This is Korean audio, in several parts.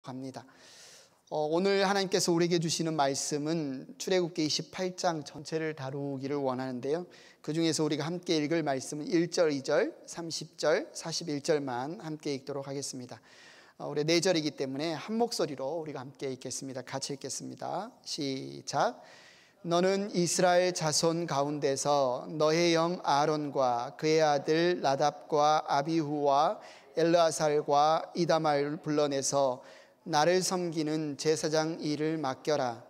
합니다. 오늘 하나님께서 우리에게 주시는 말씀은 출애굽기 28장 전체를 다루기를 원하는데요, 그 중에서 우리가 함께 읽을 말씀은 1절, 2절, 30절, 41절만 함께 읽도록 하겠습니다. 우리 4절이기 때문에 한 목소리로 우리가 함께 읽겠습니다. 같이 읽겠습니다. 시작. 너는 이스라엘 자손 가운데서 너의 형 아론과 그의 아들 나답과 아비후와 엘르아살과 이다말을 불러내서 나를 섬기는 제사장 일을 맡겨라.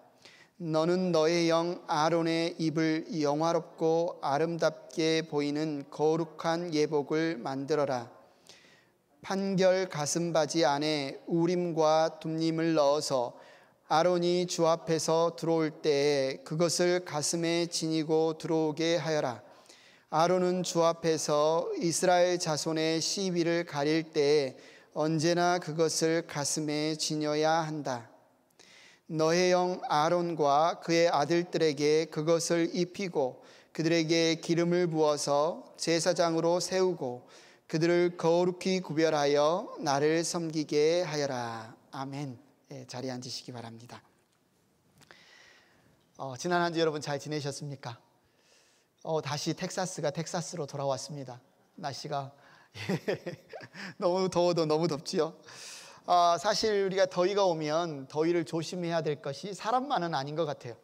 너는 너의 형 아론의 입을 영화롭고 아름답게 보이는 거룩한 예복을 만들어라. 판결 가슴바지 안에 우림과 둠림을 넣어서 아론이 주 앞에서 들어올 때에 그것을 가슴에 지니고 들어오게 하여라. 아론은 주 앞에서 이스라엘 자손의 시비를 가릴 때에 언제나 그것을 가슴에 지녀야 한다. 너의 형 아론과 그의 아들들에게 그것을 입히고 그들에게 기름을 부어서 제사장으로 세우고 그들을 거룩히 구별하여 나를 섬기게 하여라. 아멘. 자리에 앉으시기 바랍니다. 지난 한 주 여러분 잘 지내셨습니까? 다시 텍사스가 텍사스로 돌아왔습니다. 날씨가 너무 더워도 너무 덥지요. 사실 우리가 더위가 오면 더위를 조심해야 될 것이 사람만은 아닌 것 같아요.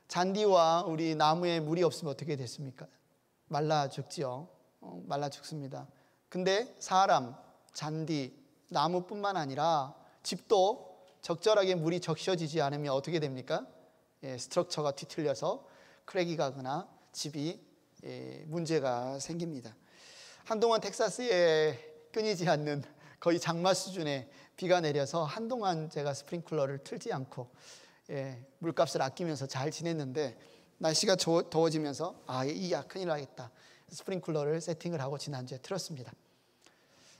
잔디와 우리 나무에 물이 없으면 어떻게 됐습니까? 말라 죽지요. 말라 죽습니다. 근데 사람, 잔디, 나무뿐만 아니라 집도 적절하게 물이 적셔지지 않으면 어떻게 됩니까? 스트럭처가 뒤틀려서 크랙이 가거나 집이 문제가 생깁니다. 한동안 텍사스에 끊이지 않는 거의 장마 수준의 비가 내려서 한동안 제가 스프링클러를 틀지 않고 물값을 아끼면서 잘 지냈는데, 날씨가 더워지면서 큰일 나겠다, 스프링클러를 세팅을 하고 지난주에 틀었습니다.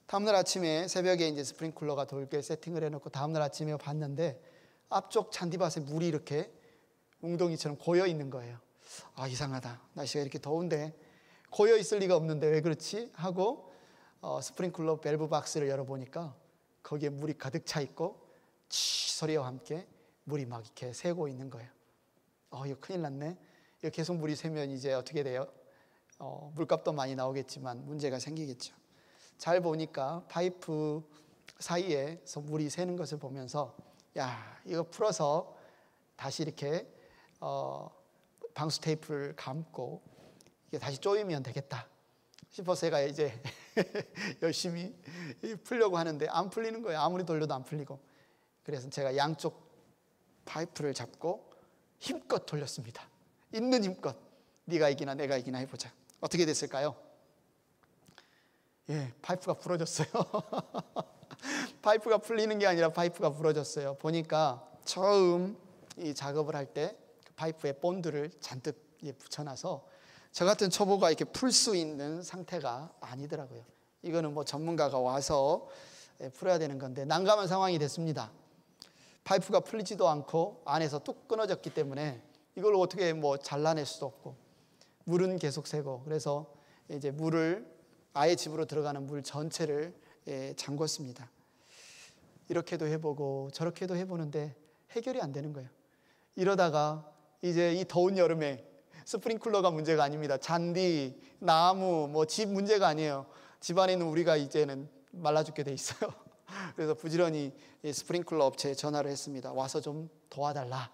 다음날 아침에 새벽에 이제 스프링클러가 돌게 세팅을 해놓고 다음날 아침에 봤는데 앞쪽 잔디밭에 물이 이렇게 웅덩이처럼 고여 있는 거예요. 이상하다, 날씨가 이렇게 더운데 고여 있을 리가 없는데 왜 그렇지? 하고 스프링클러 밸브 박스를 열어보니까 거기에 물이 가득 차 있고 치 소리와 함께 물이 막 이렇게 새고 있는 거예요. 이거 큰일 났네. 이거 계속 물이 새면 이제 어떻게 돼요? 물값도 많이 나오겠지만 문제가 생기겠죠. 잘 보니까 파이프 사이에서 물이 새는 것을 보면서 이거 풀어서 다시 이렇게 방수 테이프를 감고 이게 다시 조이면 되겠다 싶어서 제가 이제 열심히 풀려고 하는데 안 풀리는 거예요. 아무리 돌려도 안 풀리고. 그래서 제가 양쪽 파이프를 잡고 힘껏 돌렸습니다. 있는 힘껏. 네가 이기나 내가 이기나 해보자. 어떻게 됐을까요? 파이프가 부러졌어요. 파이프가 풀리는 게 아니라 파이프가 부러졌어요. 보니까 처음 이 작업을 할 때 그 파이프에 본드를 잔뜩 붙여놔서 저 같은 초보가 이렇게 풀 수 있는 상태가 아니더라고요. 이거는 뭐 전문가가 와서 풀어야 되는 건데 난감한 상황이 됐습니다. 파이프가 풀리지도 않고 안에서 뚝 끊어졌기 때문에 이걸 어떻게 잘라낼 수도 없고 물은 계속 새고, 그래서 이제 물을 아예 집으로 들어가는 물 전체를 잠궜습니다. 이렇게도 해보고 저렇게도 해보는데 해결이 안 되는 거예요. 이러다가 이제 이 더운 여름에 스프링클러가 문제가 아닙니다. 잔디, 나무, 집 문제가 아니에요. 집안에 있는 우리가 이제는 말라 죽게 돼 있어요. 그래서 부지런히 스프링클러 업체에 전화를 했습니다. 와서 좀 도와달라.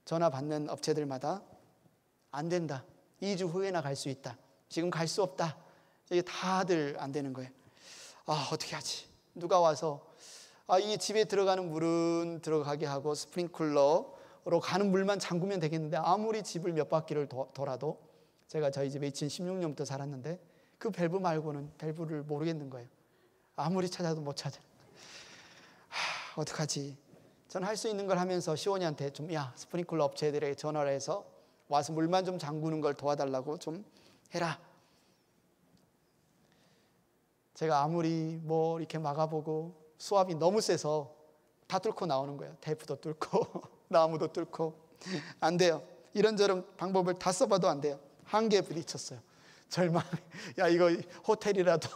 전화 받는 업체들마다 안 된다. 2주 후에나 갈 수 있다. 지금 갈 수 없다. 이게 다들 안 되는 거예요. 어떻게 하지? 누가 와서 이 집에 들어가는 물은 들어가게 하고 스프링클러로 가는 물만 잠그면 되겠는데, 아무리 집을 몇 바퀴를 돌아도, 제가 저희 집에 2016년부터 살았는데 그 밸브 말고는 밸브를 모르겠는 거예요. 아무리 찾아도 못 찾아. 어떡하지? 저는 할 수 있는 걸 하면서 시원이한테 스프링클러 업체들에게 전화를 해서 와서 물만 좀 잠그는 걸 도와달라고 좀 해라. 제가 아무리 이렇게 막아보고 수압이 너무 세서 다 뚫고 나오는 거예요. 테이프도 뚫고 나무도 뚫고 안 돼요. 이런저런 방법을 다 써봐도 안 돼요. 한계에 부딪혔어요. 절망. 이거 호텔이라도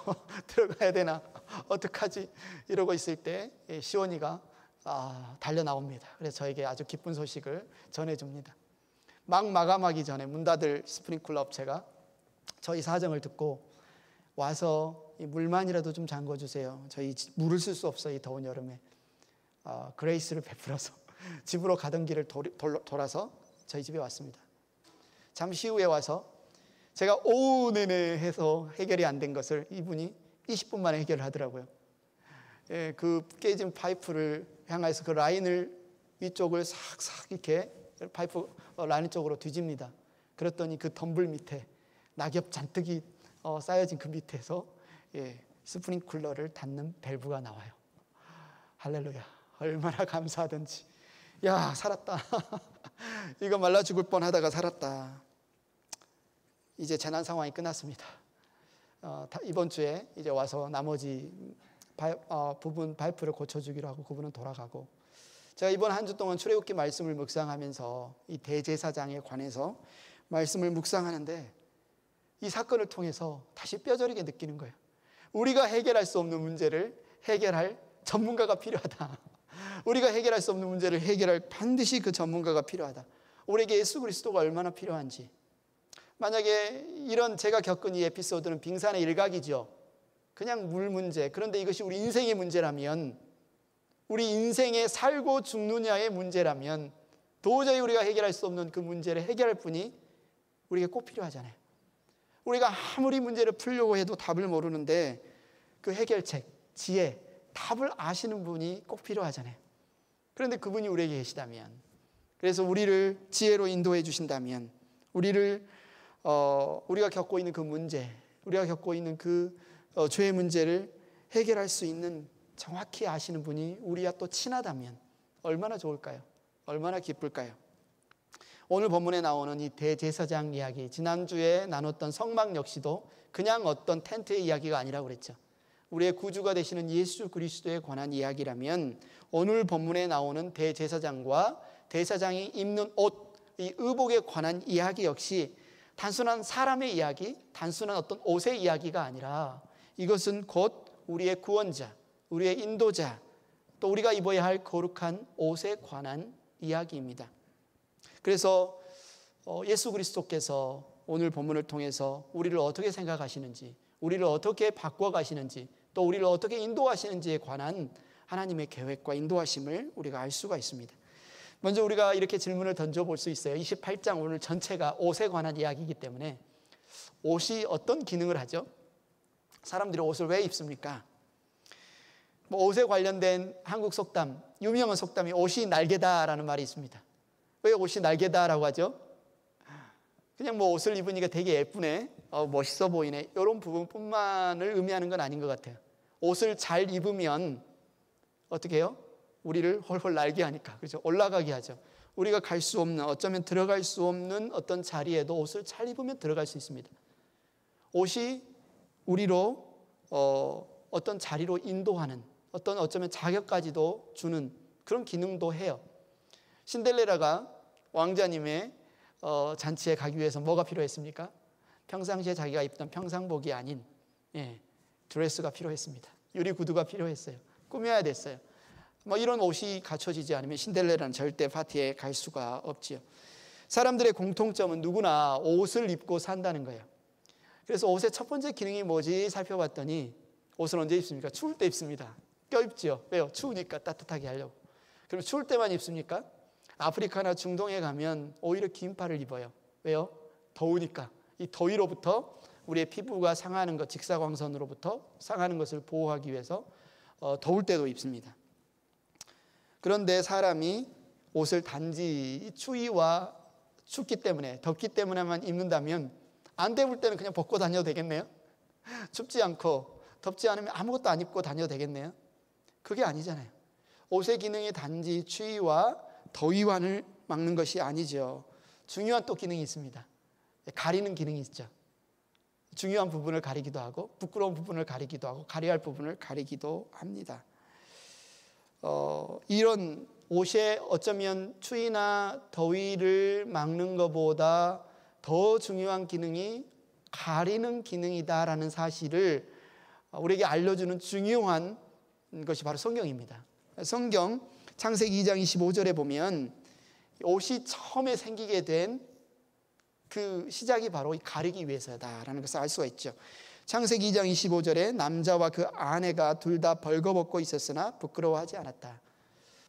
들어가야 되나? 어떡하지? 이러고 있을 때 시온이가 달려 나옵니다. 그래서 저에게 아주 기쁜 소식을 전해줍니다. 막 마감하기 전에 문 닫을 스프링클러 업체가 저희 사정을 듣고 와서 물만이라도 좀 잠궈주세요. 저희 물을 쓸 수 없어요. 이 더운 여름에. 그레이스를 베풀어서 집으로 가던 길을 돌아서 저희 집에 왔습니다. 잠시 후에 와서 제가 오후 내내 해서 해결이 안 된 것을 이분이 20분 만에 해결을 하더라고요. 그 깨진 파이프를 향해서 그 라인을 위쪽을 싹싹 이렇게 파이프 라인 쪽으로 뒤집니다. 그랬더니 그 덤불 밑에 낙엽 잔뜩이 쌓여진 그 밑에서 스프링클러를 닫는 밸브가 나와요. 할렐루야. 얼마나 감사하든지. 야, 살았다. 이거 말라 죽을 뻔하다가 살았다. 이제 재난 상황이 끝났습니다. 이번 주에 이제 와서 나머지 부분 파이프를 고쳐주기로 하고 그분은 돌아가고, 제가 이번 한 주 동안 출애굽기 말씀을 묵상하면서 이 대제사장에 관해서 말씀을 묵상하는데 이 사건을 통해서 다시 뼈저리게 느끼는 거예요. 우리가 해결할 수 없는 문제를 해결할 전문가가 필요하다. 우리가 해결할 수 없는 문제를 해결할 반드시 그 전문가가 필요하다. 우리에게 예수 그리스도가 얼마나 필요한지. 만약에 이런 제가 겪은 이 에피소드는 빙산의 일각이죠. 그냥 물 문제. 그런데 이것이 우리 인생의 문제라면, 우리 인생의 살고 죽느냐의 문제라면 도저히 우리가 해결할 수 없는 그 문제를 해결할 분이 우리에게 꼭 필요하잖아요. 우리가 아무리 문제를 풀려고 해도 답을 모르는데 그 해결책, 지혜, 답을 아시는 분이 꼭 필요하잖아요. 그런데 그분이 우리에게 계시다면, 그래서 우리를 지혜로 인도해 주신다면, 우리가 겪고 있는 그 문제, 우리가 겪고 있는 그 죄의 문제를 해결할 수 있는 정확히 아시는 분이 우리와 또 친하다면 얼마나 좋을까요? 얼마나 기쁠까요? 오늘 본문에 나오는 이 대제사장 이야기, 지난주에 나눴던 성막 역시도 그냥 어떤 텐트의 이야기가 아니라고 그랬죠. 우리의 구주가 되시는 예수 그리스도에 관한 이야기라면 오늘 본문에 나오는 대제사장과 대제사장이 입는 옷, 이 의복에 관한 이야기 역시 단순한 사람의 이야기, 단순한 어떤 옷의 이야기가 아니라 이것은 곧 우리의 구원자, 우리의 인도자, 또 우리가 입어야 할 거룩한 옷에 관한 이야기입니다. 그래서 예수 그리스도께서 오늘 본문을 통해서 우리를 어떻게 생각하시는지, 우리를 어떻게 바꿔가시는지, 또 우리를 어떻게 인도하시는지에 관한 하나님의 계획과 인도하심을 우리가 알 수가 있습니다. 먼저 우리가 이렇게 질문을 던져볼 수 있어요. 28장 오늘 전체가 옷에 관한 이야기이기 때문에 옷이 어떤 기능을 하죠? 사람들이 옷을 왜 입습니까? 옷에 관련된 한국 속담, 유명한 속담이 옷이 날개다라는 말이 있습니다. 왜 옷이 날개다라고 하죠? 그냥 옷을 입으니까 되게 예쁘네, 멋있어 보이네, 이런 부분뿐만을 의미하는 건 아닌 것 같아요. 옷을 잘 입으면 어떻게 해요? 우리를 홀홀 날게 하니까, 그렇죠? 올라가게 하죠. 우리가 갈 수 없는, 어쩌면 들어갈 수 없는 어떤 자리에도 옷을 잘 입으면 들어갈 수 있습니다. 옷이 우리로 어떤 자리로 인도하는, 어쩌면 자격까지도 주는 그런 기능도 해요. 신데렐라가 왕자님의 잔치에 가기 위해서 뭐가 필요했습니까? 평상시에 자기가 입던 평상복이 아닌 드레스가 필요했습니다. 유리 구두가 필요했어요. 꾸며야 됐어요. 이런 옷이 갖춰지지 않으면 신데렐라는 절대 파티에 갈 수가 없지요. 사람들의 공통점은 누구나 옷을 입고 산다는 거예요. 그래서 옷의 첫 번째 기능이 뭐지 살펴봤더니, 옷을 언제 입습니까? 추울 때 입습니다. 껴입지요. 왜요? 추우니까 따뜻하게 하려고. 그럼 추울 때만 입습니까? 아프리카나 중동에 가면 오히려 긴 팔을 입어요. 왜요? 더우니까. 이 더위로부터 우리의 피부가 상하는 것, 직사광선으로부터 상하는 것을 보호하기 위해서 더울 때도 입습니다. 그런데 사람이 옷을 단지 추위와 춥기 때문에, 덥기 때문에만 입는다면 안 더울 때는 그냥 벗고 다녀도 되겠네요? 춥지 않고 덥지 않으면 아무것도 안 입고 다녀도 되겠네요? 그게 아니잖아요. 옷의 기능이 단지 추위와 더위만을 막는 것이 아니죠. 중요한 또 기능이 있습니다. 가리는 기능이 있죠. 중요한 부분을 가리기도 하고, 부끄러운 부분을 가리기도 하고, 가려야 할 부분을 가리기도 합니다. 이런 옷에 어쩌면 추위나 더위를 막는 것보다 더 중요한 기능이 가리는 기능이다라는 사실을 우리에게 알려주는 중요한 것이 바로 성경입니다. 성경 창세기 2장 25절에 보면 옷이 처음에 생기게 된 그 시작이 바로 가리기 위해서다라는 것을 알 수가 있죠. 창세기 2장 25절에 남자와 그 아내가 둘 다 벌거벗고 있었으나 부끄러워하지 않았다.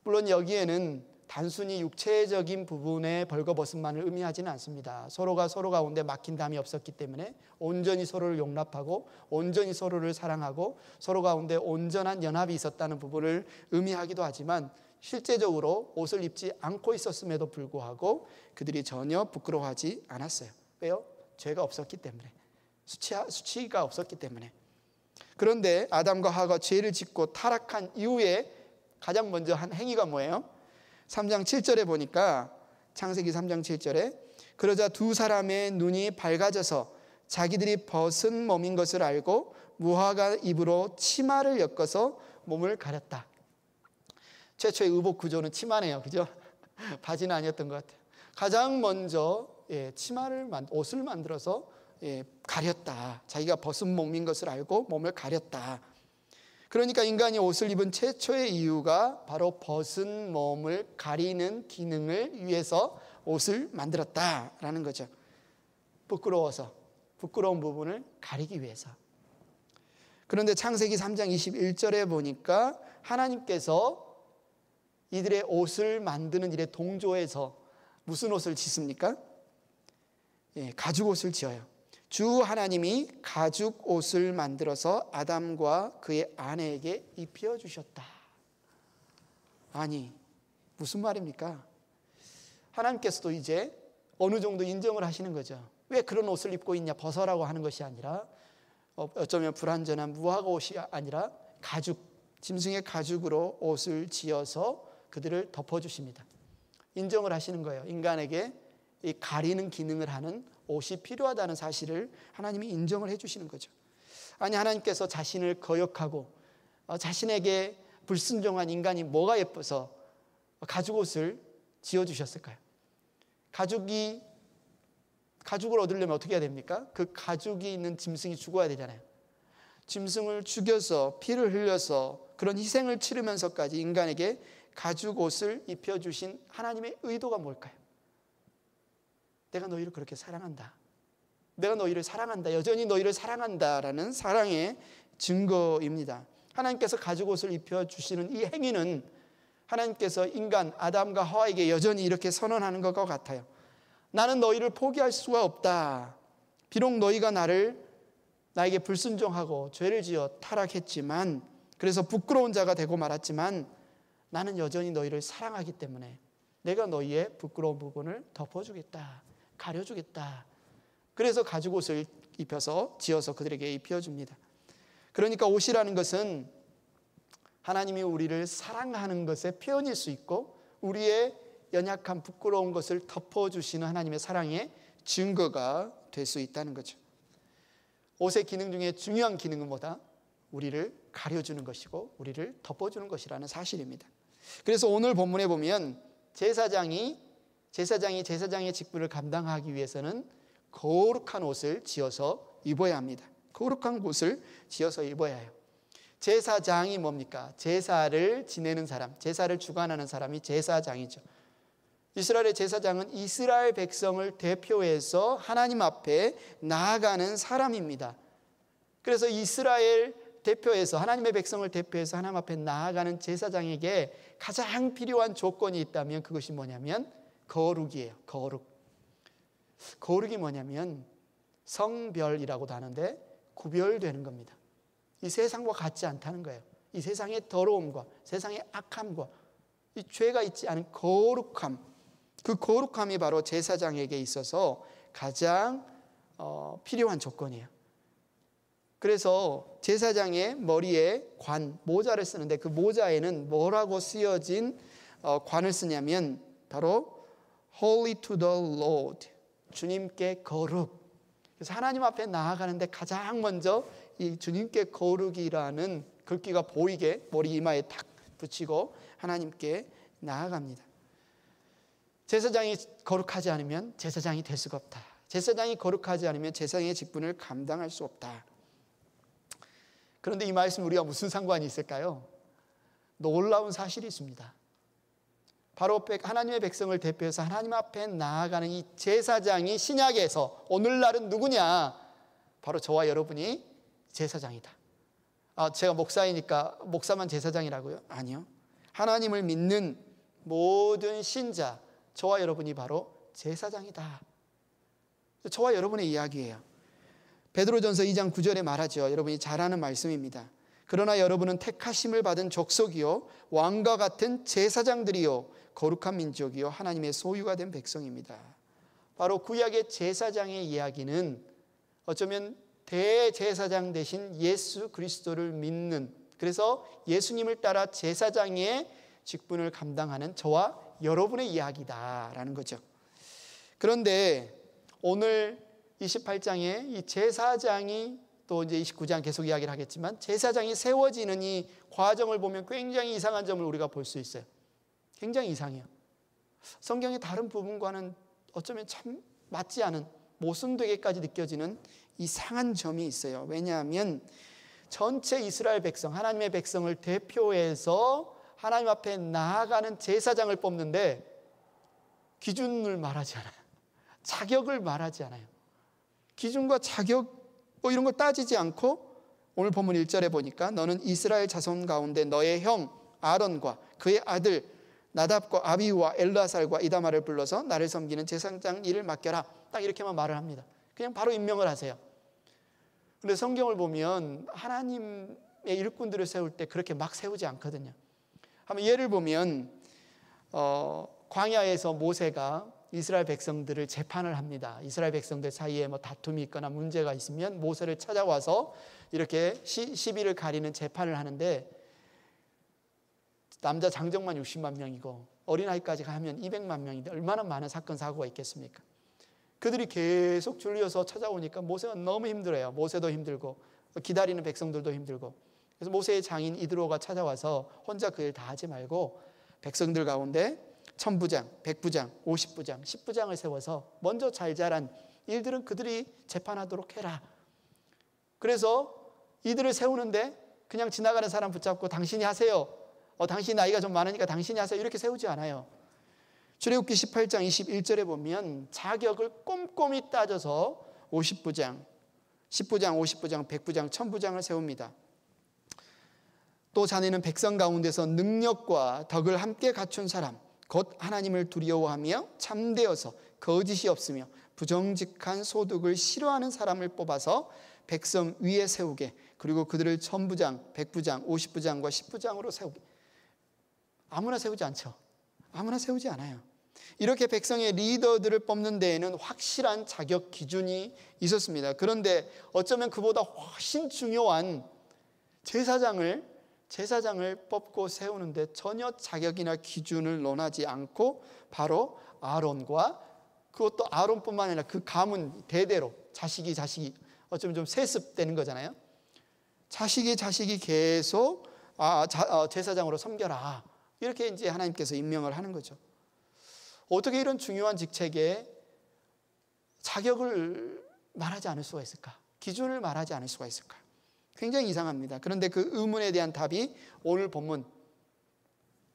물론 여기에는 단순히 육체적인 부분의 벌거벗음만을 의미하지는 않습니다. 서로가 서로 가운데 막힌 담이 없었기 때문에 온전히 서로를 용납하고 온전히 서로를 사랑하고 서로 가운데 온전한 연합이 있었다는 부분을 의미하기도 하지만 실제적으로 옷을 입지 않고 있었음에도 불구하고 그들이 전혀 부끄러워하지 않았어요. 왜요? 죄가 없었기 때문에, 수치가 없었기 때문에. 그런데 아담과 하와가 죄를 짓고 타락한 이후에 가장 먼저 한 행위가 뭐예요? 3장 7절에 보니까 창세기 3장 7절에 그러자 두 사람의 눈이 밝아져서 자기들이 벗은 몸인 것을 알고 무화과 잎으로 치마를 엮어서 몸을 가렸다. 최초의 의복 구조는 치마네요. 그죠? 바지는 아니었던 것 같아요. 가장 먼저 옷을 만들어서 가렸다. 자기가 벗은 몸인 것을 알고 몸을 가렸다. 그러니까 인간이 옷을 입은 최초의 이유가 바로 벗은 몸을 가리는 기능을 위해서 옷을 만들었다라는 거죠. 부끄러운 부분을 가리기 위해서. 그런데 창세기 3장 21절에 보니까 하나님께서 이들의 옷을 만드는 일에 동조해서 무슨 옷을 짓습니까? 가죽 옷을 지어요. 주 하나님이 가죽 옷을 만들어서 아담과 그의 아내에게 입혀주셨다. 아니, 무슨 말입니까? 하나님께서도 이제 어느 정도 인정을 하시는 거죠. 왜 그런 옷을 입고 있냐, 벗어라고 하는 것이 아니라 어쩌면 불완전한 무화과 옷이 아니라 가죽, 짐승의 가죽으로 옷을 지어서 그들을 덮어주십니다. 인정을 하시는 거예요. 인간에게 이 가리는 기능을 하는 옷이 필요하다는 사실을 하나님이 인정을 해주시는 거죠. 아니, 하나님께서 자신을 거역하고 자신에게 불순종한 인간이 뭐가 예뻐서 가죽 옷을 지어주셨을까요? 가죽을 얻으려면 어떻게 해야 됩니까? 그 가죽이 있는 짐승이 죽어야 되잖아요. 짐승을 죽여서 피를 흘려서 그런 희생을 치르면서까지 인간에게 가죽 옷을 입혀주신 하나님의 의도가 뭘까요? 내가 너희를 그렇게 사랑한다. 내가 너희를 사랑한다. 여전히 너희를 사랑한다라는 사랑의 증거입니다. 하나님께서 가죽 옷을 입혀주시는 이 행위는 하나님께서 인간 아담과 하와에게 여전히 이렇게 선언하는 것과 같아요. 나는 너희를 포기할 수가 없다. 비록 너희가 나에게 불순종하고 죄를 지어 타락했지만, 그래서 부끄러운 자가 되고 말았지만 나는 여전히 너희를 사랑하기 때문에 내가 너희의 부끄러운 부분을 덮어주겠다. 가려주겠다. 그래서 가죽 옷을 지어서 그들에게 입혀줍니다. 그러니까 옷이라는 것은 하나님이 우리를 사랑하는 것의 표현일 수 있고 우리의 연약한 부끄러운 것을 덮어주시는 하나님의 사랑의 증거가 될 수 있다는 거죠. 옷의 기능 중에 중요한 기능은 뭐다? 우리를 가려주는 것이고 우리를 덮어주는 것이라는 사실입니다. 그래서 오늘 본문에 보면 제사장이 제사장의 직분을 감당하기 위해서는 거룩한 옷을 지어서 입어야 합니다. 거룩한 옷을 지어서 입어야 해요. 제사장이 뭡니까? 제사를 지내는 사람, 제사를 주관하는 사람이 제사장이죠. 이스라엘의 제사장은 이스라엘 백성을 대표해서 하나님 앞에 나아가는 사람입니다. 그래서 이스라엘 대표해서 하나님의 백성을 대표해서 하나님 앞에 나아가는 제사장에게 가장 필요한 조건이 있다면 그것이 뭐냐면 거룩이에요. 거룩이 뭐냐면 성별이라고도 하는데 구별되는 겁니다. 이 세상과 같지 않다는 거예요. 이 세상의 더러움과 세상의 악함과 이 죄가 있지 않은 거룩함, 그 거룩함이 바로 제사장에게 있어서 가장 필요한 조건이에요. 그래서 제사장의 머리에 모자를 쓰는데 그 모자에는 뭐라고 쓰여진 관을 쓰냐면 바로 Holy to the Lord, 주님께 거룩. 그래서 하나님 앞에 나아가는데 가장 먼저 이 주님께 거룩이라는 글귀가 보이게 머리 이마에 탁 붙이고 하나님께 나아갑니다. 제사장이 거룩하지 않으면 제사장이 될 수가 없다. 제사장이 거룩하지 않으면 제사장의 직분을 감당할 수 없다. 그런데 이 말씀 우리가 무슨 상관이 있을까요? 놀라운 사실이 있습니다. 바로 하나님의 백성을 대표해서 하나님 앞에 나아가는 이 제사장이 신약에서 오늘날은 누구냐? 바로 저와 여러분이 제사장이다. 제가 목사이니까 목사만 제사장이라고요? 아니요. 하나님을 믿는 모든 신자, 저와 여러분이 바로 제사장이다. 저와 여러분의 이야기예요. 베드로전서 2장 9절에 말하죠. 여러분이 잘 아는 말씀입니다. 그러나 여러분은 택하심을 받은 족속이요 왕과 같은 제사장들이요 거룩한 민족이요 하나님의 소유가 된 백성입니다. 바로 구약의 제사장의 이야기는 어쩌면 대제사장 대신 예수 그리스도를 믿는, 그래서 예수님을 따라 제사장의 직분을 감당하는 저와 여러분의 이야기다라는 거죠. 그런데 오늘 28장에 이 제사장이, 또 이제 29장 계속 이야기를 하겠지만 제사장이 세워지는 이 과정을 보면 굉장히 이상한 점을 우리가 볼 수 있어요. 굉장히 이상해요. 성경의 다른 부분과는 어쩌면 참 맞지 않은, 모순되게까지 느껴지는 이상한 점이 있어요. 왜냐하면 전체 이스라엘 백성, 하나님의 백성을 대표해서 하나님 앞에 나아가는 제사장을 뽑는데 기준을 말하지 않아요. 자격을 말하지 않아요. 기준과 자격 이런 걸 따지지 않고 오늘 본문 1절에 보니까 너는 이스라엘 자손 가운데 너의 형 아론과 그의 아들 나답과 아비후와 엘르아살과 이다말을 불러서 나를 섬기는 제사장 일을 맡겨라. 딱 이렇게만 말을 합니다. 그냥 바로 임명을 하세요. 그런데 성경을 보면 하나님의 일꾼들을 세울 때 그렇게 막 세우지 않거든요. 한번 예를 보면 광야에서 모세가 이스라엘 백성들을 재판을 합니다. 이스라엘 백성들 사이에 뭐 다툼이 있거나 문제가 있으면 모세를 찾아와서 이렇게 시비를 가리는 재판을 하는데 남자 장정만 60만 명이고 어린아이까지 하면 200만 명인데 얼마나 많은 사건 사고가 있겠습니까? 그들이 계속 줄려서 찾아오니까 모세가 너무 힘들어요. 모세도 힘들고 기다리는 백성들도 힘들고. 그래서 모세의 장인 이드로가 찾아와서 혼자 그 일 다 하지 말고 백성들 가운데 1000부장, 100부장, 50부장, 10부장을 세워서 먼저 잘 자란 일들은 그들이 재판하도록 해라. 그래서 이들을 세우는데 그냥 지나가는 사람 붙잡고 당신이 하세요. 당신이 나이가 좀 많으니까 당신이 하세요. 이렇게 세우지 않아요. 출애굽기 18장 21절에 보면 자격을 꼼꼼히 따져서 50부장, 10부장, 50부장, 100부장, 1000부장을 세웁니다. 또 자네는 백성 가운데서 능력과 덕을 함께 갖춘 사람, 곧 하나님을 두려워하며 참되어서 거짓이 없으며 부정직한 소득을 싫어하는 사람을 뽑아서 백성 위에 세우게, 그리고 그들을 1000부장, 100부장, 50부장과 10부장으로 세우게. 아무나 세우지 않죠. 아무나 세우지 않아요. 이렇게 백성의 리더들을 뽑는 데에는 확실한 자격 기준이 있었습니다. 그런데 어쩌면 그보다 훨씬 중요한 제사장을 뽑고 세우는데 전혀 자격이나 기준을 논하지 않고 바로 아론과, 그것도 아론뿐만 아니라 그 가문 대대로 자식이 어쩌면 좀 세습되는 거잖아요. 자식이 계속 제사장으로 섬겨라. 이렇게 이제 하나님께서 임명을 하는 거죠. 어떻게 이런 중요한 직책에 자격을 말하지 않을 수가 있을까? 기준을 말하지 않을 수가 있을까? 굉장히 이상합니다. 그런데 그 의문에 대한 답이 오늘 본문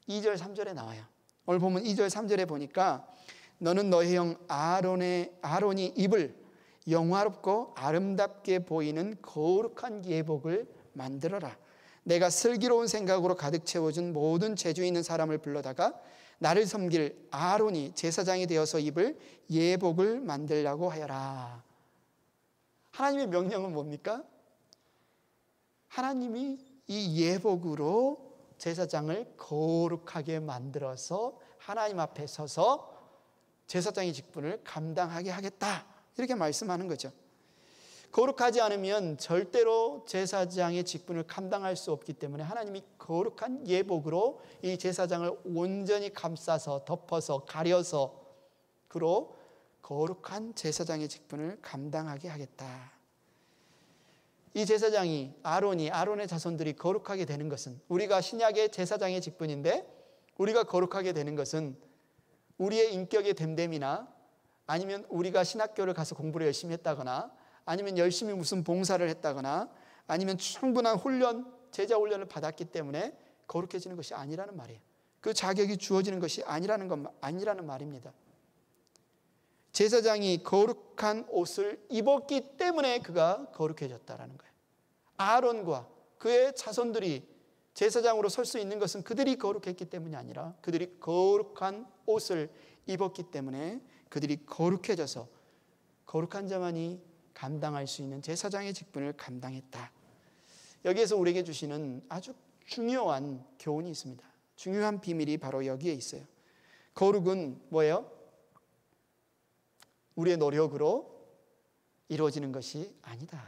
2절 3절에 나와요. 오늘 본문 2절 3절에 보니까 너는 너의 형 아론이 입을 영화롭고 아름답게 보이는 거룩한 예복을 만들어라. 내가 슬기로운 생각으로 가득 채워준 모든 재주 있는 사람을 불러다가 나를 섬길 아론이 제사장이 되어서 입을 예복을 만들라고 하여라. 하나님의 명령은 뭡니까? 하나님이 이 예복으로 제사장을 거룩하게 만들어서 하나님 앞에 서서 제사장의 직분을 감당하게 하겠다. 이렇게 말씀하는 거죠. 거룩하지 않으면 절대로 제사장의 직분을 감당할 수 없기 때문에 하나님이 거룩한 예복으로 이 제사장을 온전히 감싸서 덮어서 가려서 그로 거룩한 제사장의 직분을 감당하게 하겠다. 이 제사장이 아론의 자손들이 거룩하게 되는 것은, 우리가 신약의 제사장의 직분인데 우리가 거룩하게 되는 것은 우리의 인격의 됨됨이나 아니면 우리가 신학교를 가서 공부를 열심히 했다거나 아니면 열심히 무슨 봉사를 했다거나 아니면 충분한 훈련, 제자 훈련을 받았기 때문에 거룩해지는 것이 아니라는 말이에요. 그 자격이 주어지는 것이 아니라는 말입니다. 제사장이 거룩한 옷을 입었기 때문에 그가 거룩해졌다라는 거예요. 아론과 그의 자손들이 제사장으로 설 수 있는 것은 그들이 거룩했기 때문이 아니라 그들이 거룩한 옷을 입었기 때문에 그들이 거룩해져서 거룩한 자만이 감당할 수 있는 제사장의 직분을 감당했다. 여기에서 우리에게 주시는 아주 중요한 교훈이 있습니다. 중요한 비밀이 바로 여기에 있어요. 거룩은 뭐예요? 우리의 노력으로 이루어지는 것이 아니다.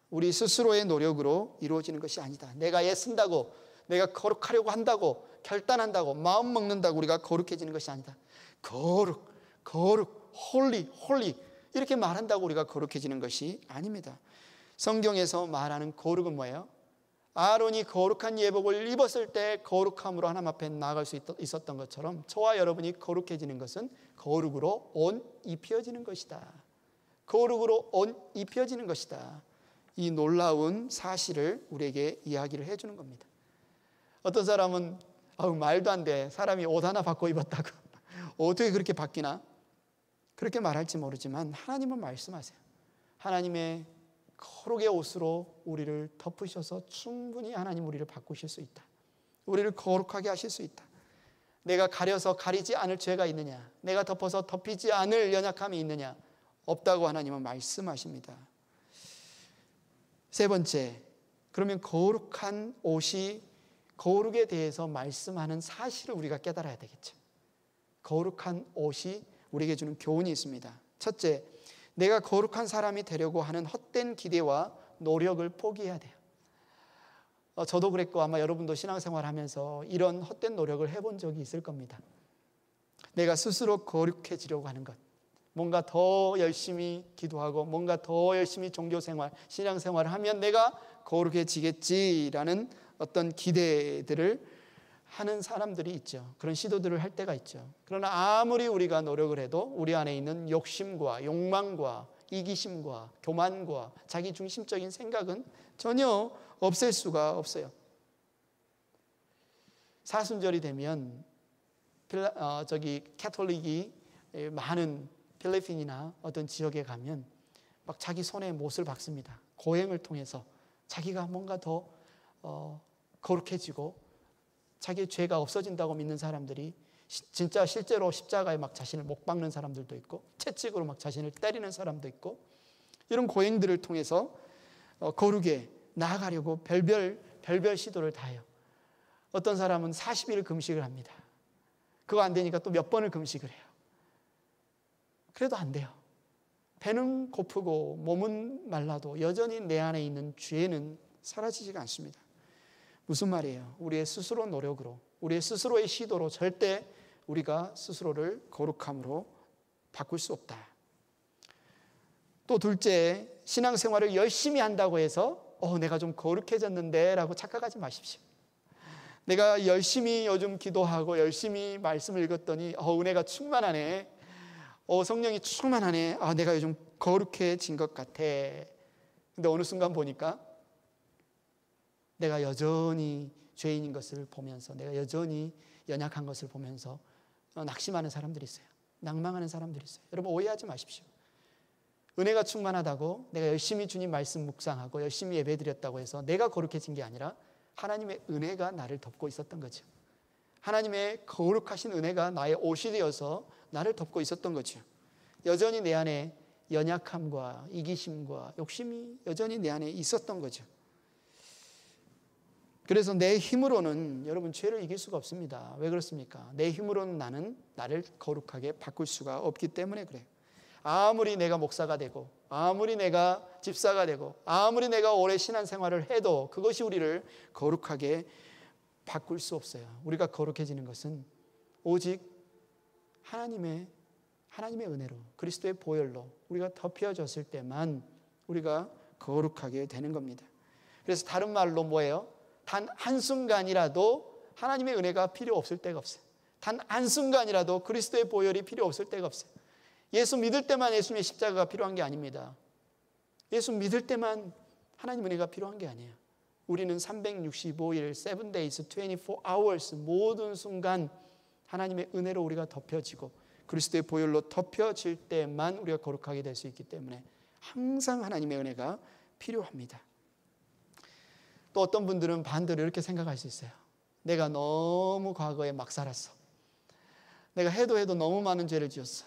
우리 스스로의 노력으로 이루어지는 것이 아니다. 내가 애쓴다고, 내가 거룩하려고 한다고, 결단한다고, 마음 먹는다고 우리가 거룩해지는 것이 아니다. 거룩, 홀리 이렇게 말한다고 우리가 거룩해지는 것이 아닙니다. 성경에서 말하는 거룩은 뭐예요? 아론이 거룩한 예복을 입었을 때 거룩함으로 하나님 앞에 나아갈 수 있었던 것처럼 저와 여러분이 거룩해지는 것은 거룩으로 옷 입혀지는 것이다. 거룩으로 옷 입혀지는 것이다. 이 놀라운 사실을 우리에게 이야기를 해주는 겁니다. 어떤 사람은 말도 안 돼. 사람이 옷 하나 바꿔 입었다고. 어떻게 그렇게 바뀌나? 그렇게 말할지 모르지만 하나님은 말씀하세요. 하나님의 거룩의 옷으로 우리를 덮으셔서 충분히 하나님 우리를 바꾸실 수 있다. 우리를 거룩하게 하실 수 있다. 내가 가려서 가리지 않을 죄가 있느냐? 내가 덮어서 덮이지 않을 연약함이 있느냐? 없다고 하나님은 말씀하십니다. 세 번째, 그러면 거룩한 옷이 거룩에 대해서 말씀하는 사실을 우리가 깨달아야 되겠죠. 거룩한 옷이 우리에게 주는 교훈이 있습니다. 첫째, 내가 거룩한 사람이 되려고 하는 헛된 기대와 노력을 포기해야 돼요. 저도 그랬고 아마 여러분도 신앙생활 하면서 이런 헛된 노력을 해본 적이 있을 겁니다. 내가 스스로 거룩해지려고 하는 것, 뭔가 더 열심히 기도하고 뭔가 더 열심히 종교생활, 신앙생활을 하면 내가 거룩해지겠지라는 어떤 기대들을 하는 사람들이 있죠. 그런 시도들을 할 때가 있죠. 그러나 아무리 우리가 노력을 해도 우리 안에 있는 욕심과 욕망과 이기심과 교만과 자기중심적인 생각은 전혀 없앨 수가 없어요. 사순절이 되면 캐톨릭이 많은 필리핀이나 어떤 지역에 가면 막 자기 손에 못을 박습니다. 고행을 통해서 자기가 뭔가 더 거룩해지고 자기의 죄가 없어진다고 믿는 사람들이 진짜 실제로 십자가에 막 자신을 못 박는 사람들도 있고 채찍으로 막 자신을 때리는 사람도 있고 이런 고행들을 통해서 거룩에 나아가려고 별별 시도를 다 해요. 어떤 사람은 40일 금식을 합니다. 그거 안 되니까 또 몇 번을 금식을 해요. 그래도 안 돼요. 배는 고프고 몸은 말라도 여전히 내 안에 있는 죄는 사라지지가 않습니다. 무슨 말이에요? 우리의 스스로 노력으로, 우리의 스스로의 시도로 절대 우리가 스스로를 거룩함으로 바꿀 수 없다. 또 둘째, 신앙생활을 열심히 한다고 해서 내가 좀 거룩해졌는데 라고 착각하지 마십시오. 내가 열심히 요즘 기도하고 열심히 말씀을 읽었더니 은혜가 충만하네. 성령이 충만하네. 내가 요즘 거룩해진 것 같아. 근데 어느 순간 보니까 내가 여전히 죄인인 것을 보면서 내가 여전히 연약한 것을 보면서 낙심하는 사람들이 있어요. 낭망하는 사람들이 있어요. 여러분 오해하지 마십시오. 은혜가 충만하다고 내가 열심히 주님 말씀 묵상하고 열심히 예배드렸다고 해서 내가 거룩해진 게 아니라 하나님의 은혜가 나를 덮고 있었던 거죠. 하나님의 거룩하신 은혜가 나의 옷이 되어서 나를 덮고 있었던 거죠. 여전히 내 안에 연약함과 이기심과 욕심이 여전히 내 안에 있었던 거죠. 그래서 내 힘으로는 여러분 죄를 이길 수가 없습니다. 왜 그렇습니까? 내 힘으로는 나를 거룩하게 바꿀 수가 없기 때문에 그래요. 아무리 내가 목사가 되고 아무리 내가 집사가 되고 아무리 내가 오래 신앙생활을 해도 그것이 우리를 거룩하게 바꿀 수 없어요. 우리가 거룩해지는 것은 오직 하나님의 은혜로 그리스도의 보혈로 우리가 덮여졌을 때만 우리가 거룩하게 되는 겁니다. 그래서 다른 말로 뭐예요? 단 한순간이라도 하나님의 은혜가 필요 없을 때가 없어요. 단 한순간이라도 그리스도의 보혈이 필요 없을 때가 없어요. 예수 믿을 때만 예수님의 십자가가 필요한 게 아닙니다. 예수 믿을 때만 하나님 은혜가 필요한 게 아니에요. 우리는 365일, 7days, 24hours 모든 순간 하나님의 은혜로 우리가 덮여지고 그리스도의 보혈로 덮여질 때만 우리가 거룩하게 될 수 있기 때문에 항상 하나님의 은혜가 필요합니다. 또 어떤 분들은 반대로 이렇게 생각할 수 있어요. 내가 너무 과거에 막 살았어. 내가 해도 너무 많은 죄를 지었어.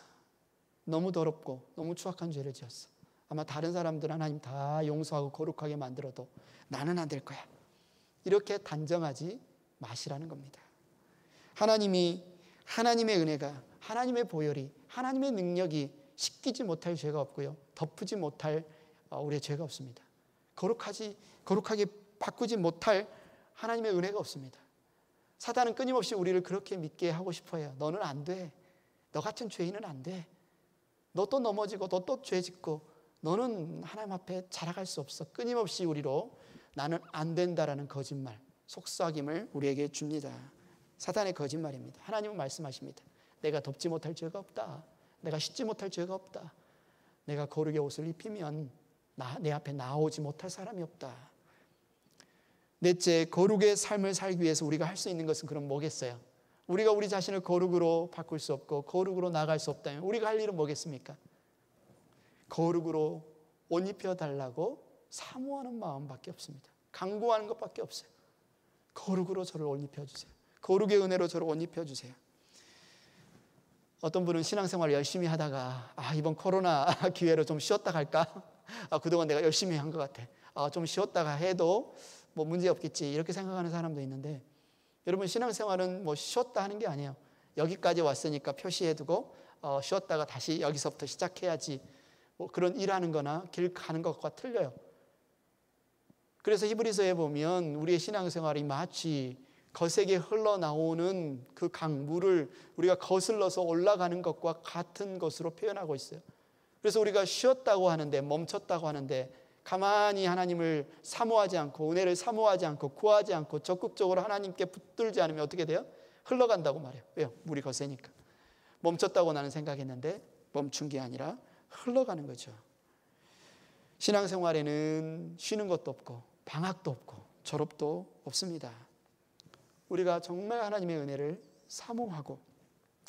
너무 더럽고 너무 추악한 죄를 지었어. 아마 다른 사람들은 하나님 다 용서하고 거룩하게 만들어도 나는 안 될 거야. 이렇게 단정하지 마시라는 겁니다. 하나님의 은혜가, 하나님의 보혈이, 하나님의 능력이 씻기지 못할 죄가 없고요. 덮지 못할 우리의 죄가 없습니다. 거룩하게 바꾸지 못할 하나님의 은혜가 없습니다. 사단은 끊임없이 우리를 그렇게 믿게 하고 싶어요. 너는 안 돼. 너 같은 죄인은 안 돼. 너 또 넘어지고 너 또 죄 짓고 너는 하나님 앞에 자라갈 수 없어. 끊임없이 우리로 나는 안 된다라는 거짓말, 속삭임을 우리에게 줍니다. 사단의 거짓말입니다. 하나님은 말씀하십니다. 내가 덮지 못할 죄가 없다. 내가 씻지 못할 죄가 없다. 내가 거룩의 옷을 입히면 내 앞에 나오지 못할 사람이 없다. 넷째, 거룩의 삶을 살기 위해서 우리가 할 수 있는 것은 그럼 뭐겠어요? 우리가 우리 자신을 거룩으로 바꿀 수 없고 거룩으로 나갈 수 없다면 우리가 할 일은 뭐겠습니까? 거룩으로 옷 입혀달라고 사모하는 마음밖에 없습니다. 간구하는 것밖에 없어요. 거룩으로 저를 옷 입혀주세요. 거룩의 은혜로 저를 옷 입혀주세요. 어떤 분은 신앙생활 열심히 하다가 이번 코로나 기회로 좀 쉬었다 갈까? 그동안 내가 열심히 한 것 같아. 좀 쉬었다가 해도 뭐 문제 없겠지 이렇게 생각하는 사람도 있는데, 여러분 신앙생활은 뭐 쉬었다 하는 게 아니에요. 여기까지 왔으니까 표시해두고 쉬었다가 다시 여기서부터 시작해야지 뭐 그런 일하는 거나 길 가는 것과 틀려요. 그래서 히브리서에 보면 우리의 신앙생활이 마치 거세게 흘러나오는 그 강물을 우리가 거슬러서 올라가는 것과 같은 것으로 표현하고 있어요. 그래서 우리가 쉬었다고 하는데, 멈췄다고 하는데 가만히 하나님을 사모하지 않고 은혜를 사모하지 않고 구하지 않고 적극적으로 하나님께 붙들지 않으면 어떻게 돼요? 흘러간다고 말해요. 왜요? 물이 거세니까. 멈췄다고 나는 생각했는데 멈춘 게 아니라 흘러가는 거죠. 신앙생활에는 쉬는 것도 없고 방학도 없고 졸업도 없습니다. 우리가 정말 하나님의 은혜를 사모하고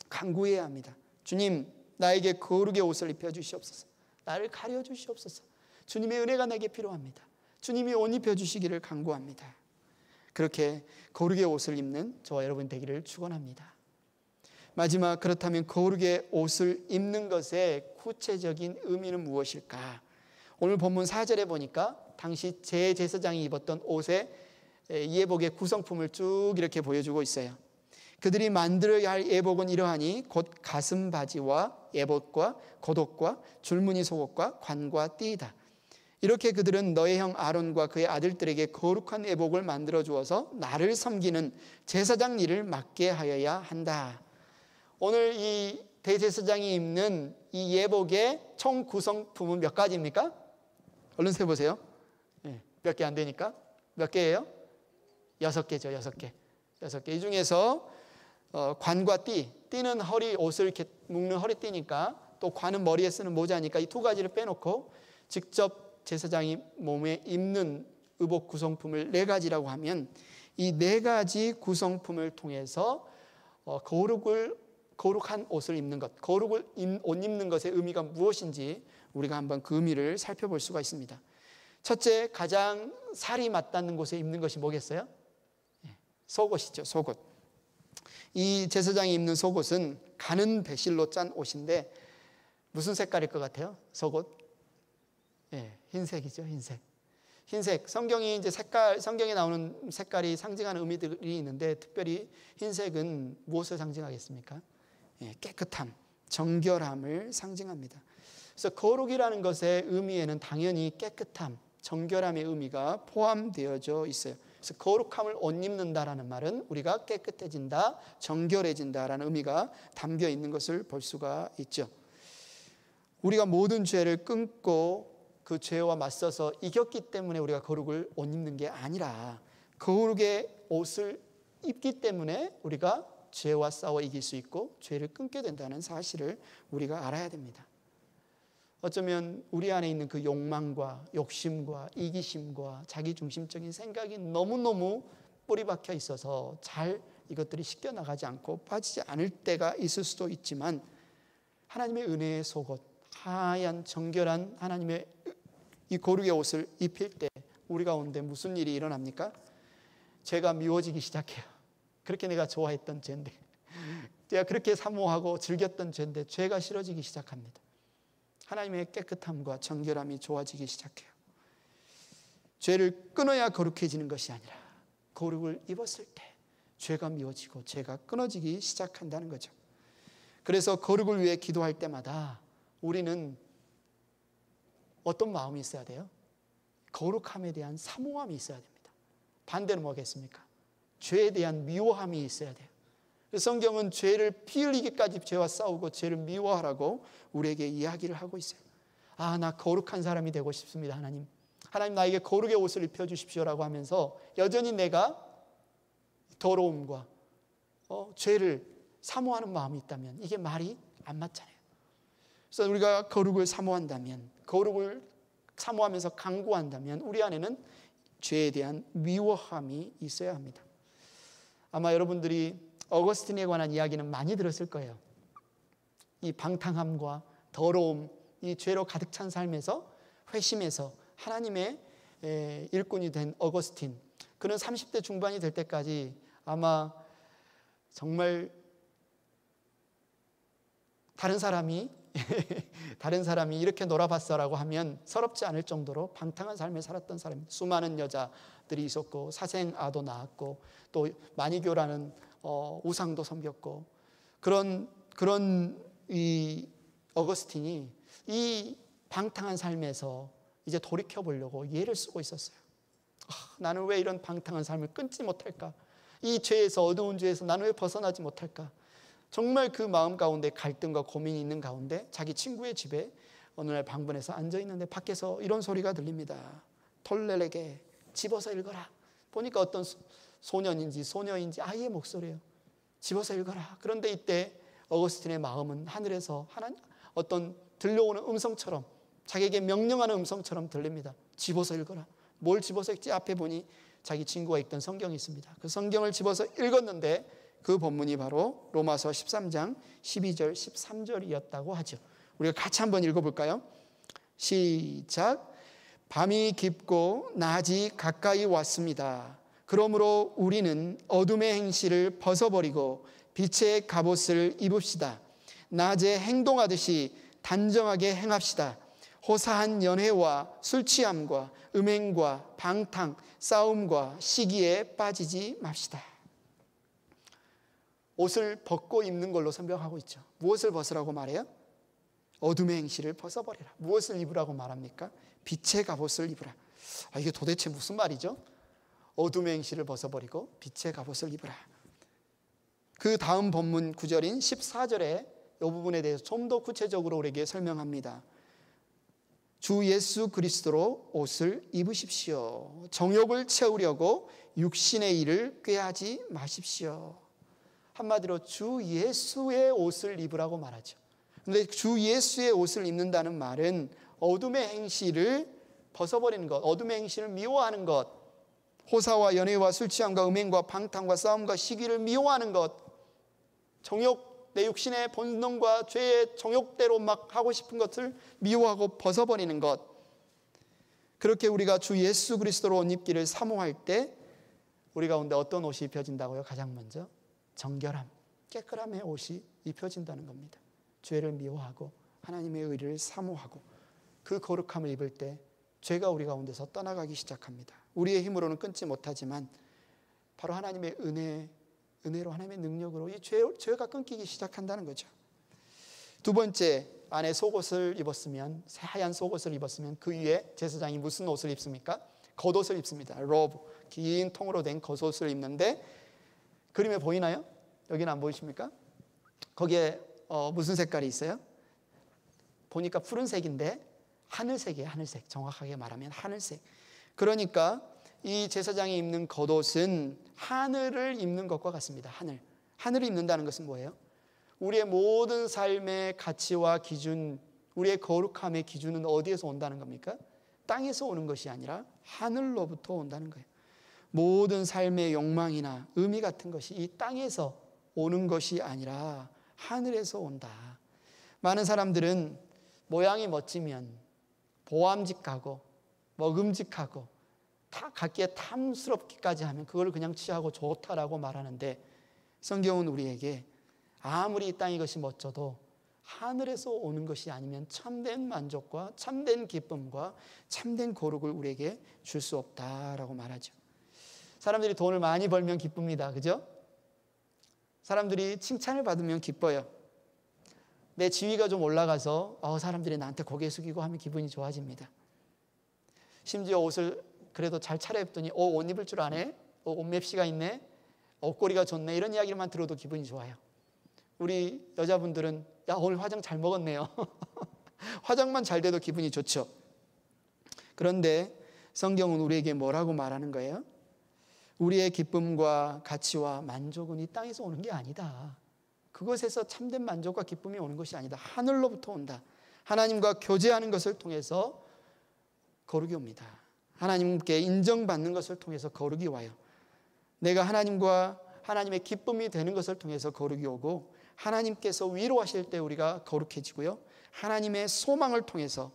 간구해야 합니다. 주님, 나에게 거룩의 옷을 입혀주시옵소서. 나를 가려주시옵소서. 주님의 은혜가 내게 필요합니다. 주님이 옷 입혀주시기를 간구합니다. 그렇게 거룩의 옷을 입는 저와 여러분 되기를 축원합니다. 마지막, 그렇다면 거룩의 옷을 입는 것의 구체적인 의미는 무엇일까? 오늘 본문 4절에 보니까 당시 제사장이 입었던 옷의 예복의 구성품을 쭉 이렇게 보여주고 있어요. 그들이 만들어야 할 예복은 이러하니 곧 가슴 바지와 예복과 겉옷과 줄무늬 속옷과 관과 띠이다. 이렇게 그들은 너의 형 아론과 그의 아들들에게 거룩한 예복을 만들어 주어서 나를 섬기는 제사장 일을 맡게 하여야 한다. 오늘 이 대제사장이 입는 이 예복의 총 구성품은 몇 가지입니까? 얼른 세보세요. 몇 개 안 되니까. 몇 개예요? 6개죠. 6개. 6개. 이 중에서 관과 띠. 띠는 옷을 이렇게 묶는 허리띠니까, 또 관은 머리에 쓰는 모자니까 이 두 가지를 빼놓고 직접 제사장이 몸에 입는 의복 구성품을 4가지라고 하면, 이 4가지 구성품을 통해서 거룩한 옷을 입는 것, 거룩을 옷 입는 것의 의미가 무엇인지 우리가 한번 그 의미를 살펴볼 수가 있습니다. 첫째, 가장 살이 맞닿는 곳에 입는 것이 뭐겠어요? 속옷이죠. 속옷. 이 제사장이 입는 속옷은 가는 배실로 짠 옷인데 무슨 색깔일 것 같아요? 속옷? 흰색이죠. 흰색. 성경이 이제 성경에 나오는 색깔이 상징하는 의미들이 있는데, 특별히 흰색은 무엇을 상징하겠습니까? 깨끗함, 정결함을 상징합니다. 그래서 거룩이라는 것의 의미에는 당연히 깨끗함, 정결함의 의미가 포함되어져 있어요. 그래서 거룩함을 옷 입는다라는 말은 우리가 깨끗해진다, 정결해진다라는 의미가 담겨 있는 것을 볼 수가 있죠. 우리가 모든 죄를 끊고 그 죄와 맞서서 이겼기 때문에 우리가 거룩을 옷 입는 게 아니라, 거룩의 옷을 입기 때문에 우리가 죄와 싸워 이길 수 있고 죄를 끊게 된다는 사실을 우리가 알아야 됩니다. 어쩌면 우리 안에 있는 그 욕망과 욕심과 이기심과 자기중심적인 생각이 너무너무 뿌리 박혀 있어서 잘 이것들이 씻겨나가지 않고 빠지지 않을 때가 있을 수도 있지만, 하나님의 은혜의 속옷, 하얀 정결한 하나님의 이 거룩의 옷을 입힐 때 우리 가운데 무슨 일이 일어납니까? 죄가 미워지기 시작해요. 그렇게 내가 좋아했던 죄인데, 제가 그렇게 사모하고 즐겼던 죄인데 죄가 싫어지기 시작합니다. 하나님의 깨끗함과 정결함이 좋아지기 시작해요. 죄를 끊어야 거룩해지는 것이 아니라 거룩을 입었을 때 죄가 미워지고 죄가 끊어지기 시작한다는 거죠. 그래서 거룩을 위해 기도할 때마다 우리는 어떤 마음이 있어야 돼요? 거룩함에 대한 사모함이 있어야 됩니다. 반대로 뭐겠습니까? 죄에 대한 미워함이 있어야 돼요. 성경은 죄를 피 흘리기까지 죄와 싸우고 죄를 미워하라고 우리에게 이야기를 하고 있어요. 나 거룩한 사람이 되고 싶습니다. 하나님 나에게 거룩의 옷을 입혀주십시오라고 하면서 여전히 내가 더러움과 죄를 사모하는 마음이 있다면 이게 말이 안 맞잖아요. 그래서 우리가 거룩을 사모한다면, 거룩을 사모하면서 강구한다면 우리 안에는 죄에 대한 미워함이 있어야 합니다. 아마 여러분들이 어거스틴에 관한 이야기는 많이 들었을 거예요. 이 방탕함과 더러움, 이 죄로 가득 찬 삶에서 회심해서 하나님의 일꾼이 된 어거스틴, 그는 30대 중반이 될 때까지 아마 정말 다른 사람이 이렇게 놀아봤어라고 하면 서럽지 않을 정도로 방탕한 삶을 살았던 사람입니다. 수많은 여자들이 있었고 사생아도 낳았고 또 마니교라는 우상도 섬겼고, 그런 이 어거스틴이 이 방탕한 삶에서 이제 돌이켜 보려고 예를 쓰고 있었어요. 나는 왜 이런 방탕한 삶을 끊지 못할까? 이 죄에서, 어두운 죄에서 나는 왜 벗어나지 못할까? 정말 그 마음 가운데 갈등과 고민이 있는 가운데 자기 친구의 집에 어느 날 방문해서 앉아 있는데 밖에서 이런 소리가 들립니다. 톨레레게 집어서 읽어라. 보니까 어떤 소년인지 소녀인지 아이의 목소리예요. 집어서 읽어라. 그런데 이때 어거스틴의 마음은 하늘에서 어떤 들려오는 음성처럼, 자기에게 명령하는 음성처럼 들립니다. 집어서 읽어라. 뭘 집어서 읽지? 앞에 보니 자기 친구가 읽던 성경이 있습니다. 그 성경을 집어서 읽었는데 그 본문이 바로 로마서 13장 12절 13절이었다고 하죠. 우리가 같이 한번 읽어볼까요? 시작. 밤이 깊고 낮이 가까이 왔습니다. 그러므로 우리는 어둠의 행실을 벗어버리고 빛의 갑옷을 입읍시다. 낮에 행동하듯이 단정하게 행합시다. 호사한 연회와 술취함과 음행과 방탕, 싸움과 시기에 빠지지 맙시다. 옷을 벗고 입는 걸로 설명하고 있죠. 무엇을 벗으라고 말해요? 어둠의 행실을 벗어버리라. 무엇을 입으라고 말합니까? 빛의 갑옷을 입으라. 이게 도대체 무슨 말이죠? 어둠의 행실을 벗어버리고 빛의 갑옷을 입으라. 그 다음 본문 구절인 14절에 이 부분에 대해서 좀 더 구체적으로 우리에게 설명합니다. 주 예수 그리스도로 옷을 입으십시오. 정욕을 채우려고 육신의 일을 꾀하지 마십시오. 한마디로 주 예수의 옷을 입으라고 말하죠. 그런데 주 예수의 옷을 입는다는 말은 어둠의 행실을 벗어버리는 것, 어둠의 행실을 미워하는 것, 호사와 연회와 술취함과 음행과 방탕과 싸움과 시기를 미워하는 것, 정욕, 내 육신의 본능과 죄의 정욕대로 막 하고 싶은 것을 미워하고 벗어버리는 것. 그렇게 우리가 주 예수 그리스도로 옷 입기를 사모할 때 우리 가운데 어떤 옷이 입혀진다고요? 가장 먼저 정결함, 깨끗함의 옷이 입혀진다는 겁니다. 죄를 미워하고 하나님의 의를 사모하고 그 거룩함을 입을 때 죄가 우리 가운데서 떠나가기 시작합니다. 우리의 힘으로는 끊지 못하지만 바로 하나님의 은혜로, 하나님의 능력으로 이 죄가 끊기기 시작한다는 거죠. 두 번째, 안에 속옷을 입었으면, 새하얀 속옷을 입었으면 그 위에 제사장이 무슨 옷을 입습니까? 겉옷을 입습니다. 로브, 긴 통으로 된 겉옷을 입는데, 그림에 보이나요? 여기는 안 보이십니까? 거기에 무슨 색깔이 있어요? 보니까 푸른색인데 하늘색이에요. 하늘색. 정확하게 말하면 하늘색. 그러니까 이 제사장이 입는 겉옷은 하늘을 입는 것과 같습니다. 하늘을 입는다는 것은 뭐예요? 우리의 모든 삶의 가치와 기준, 우리의 거룩함의 기준은 어디에서 온다는 겁니까? 땅에서 오는 것이 아니라 하늘로부터 온다는 거예요. 모든 삶의 욕망이나 의미 같은 것이 이 땅에서 오는 것이 아니라 하늘에서 온다. 많은 사람들은 모양이 멋지면 보암직하고 먹음직하고 다 갖기에 탐스럽기까지 하면 그걸 그냥 취하고 좋다라고 말하는데, 성경은 우리에게 아무리 이 땅의 것이 멋져도 하늘에서 오는 것이 아니면 참된 만족과 참된 기쁨과 참된 거룩을 우리에게 줄 수 없다라고 말하죠. 사람들이 돈을 많이 벌면 기쁩니다. 그죠? 사람들이 칭찬을 받으면 기뻐요. 내 지위가 좀 올라가서 사람들이 나한테 고개 숙이고 하면 기분이 좋아집니다. 심지어 옷을 그래도 잘 차려입더니 옷 입을 줄 아네? 옷 맵시가 있네? 옷걸이가 좋네? 이런 이야기만 들어도 기분이 좋아요. 우리 여자분들은 오늘 화장 잘 먹었네요. 화장만 잘 돼도 기분이 좋죠. 그런데 성경은 우리에게 뭐라고 말하는 거예요? 우리의 기쁨과 가치와 만족은 이 땅에서 오는 게 아니다. 그것에서 참된 만족과 기쁨이 오는 것이 아니다. 하늘로부터 온다. 하나님과 교제하는 것을 통해서 거룩이 옵니다. 하나님께 인정받는 것을 통해서 거룩이 와요. 내가 하나님과 하나님의 기쁨이 되는 것을 통해서 거룩이 오고, 하나님께서 위로하실 때 우리가 거룩해지고요, 하나님의 소망을 통해서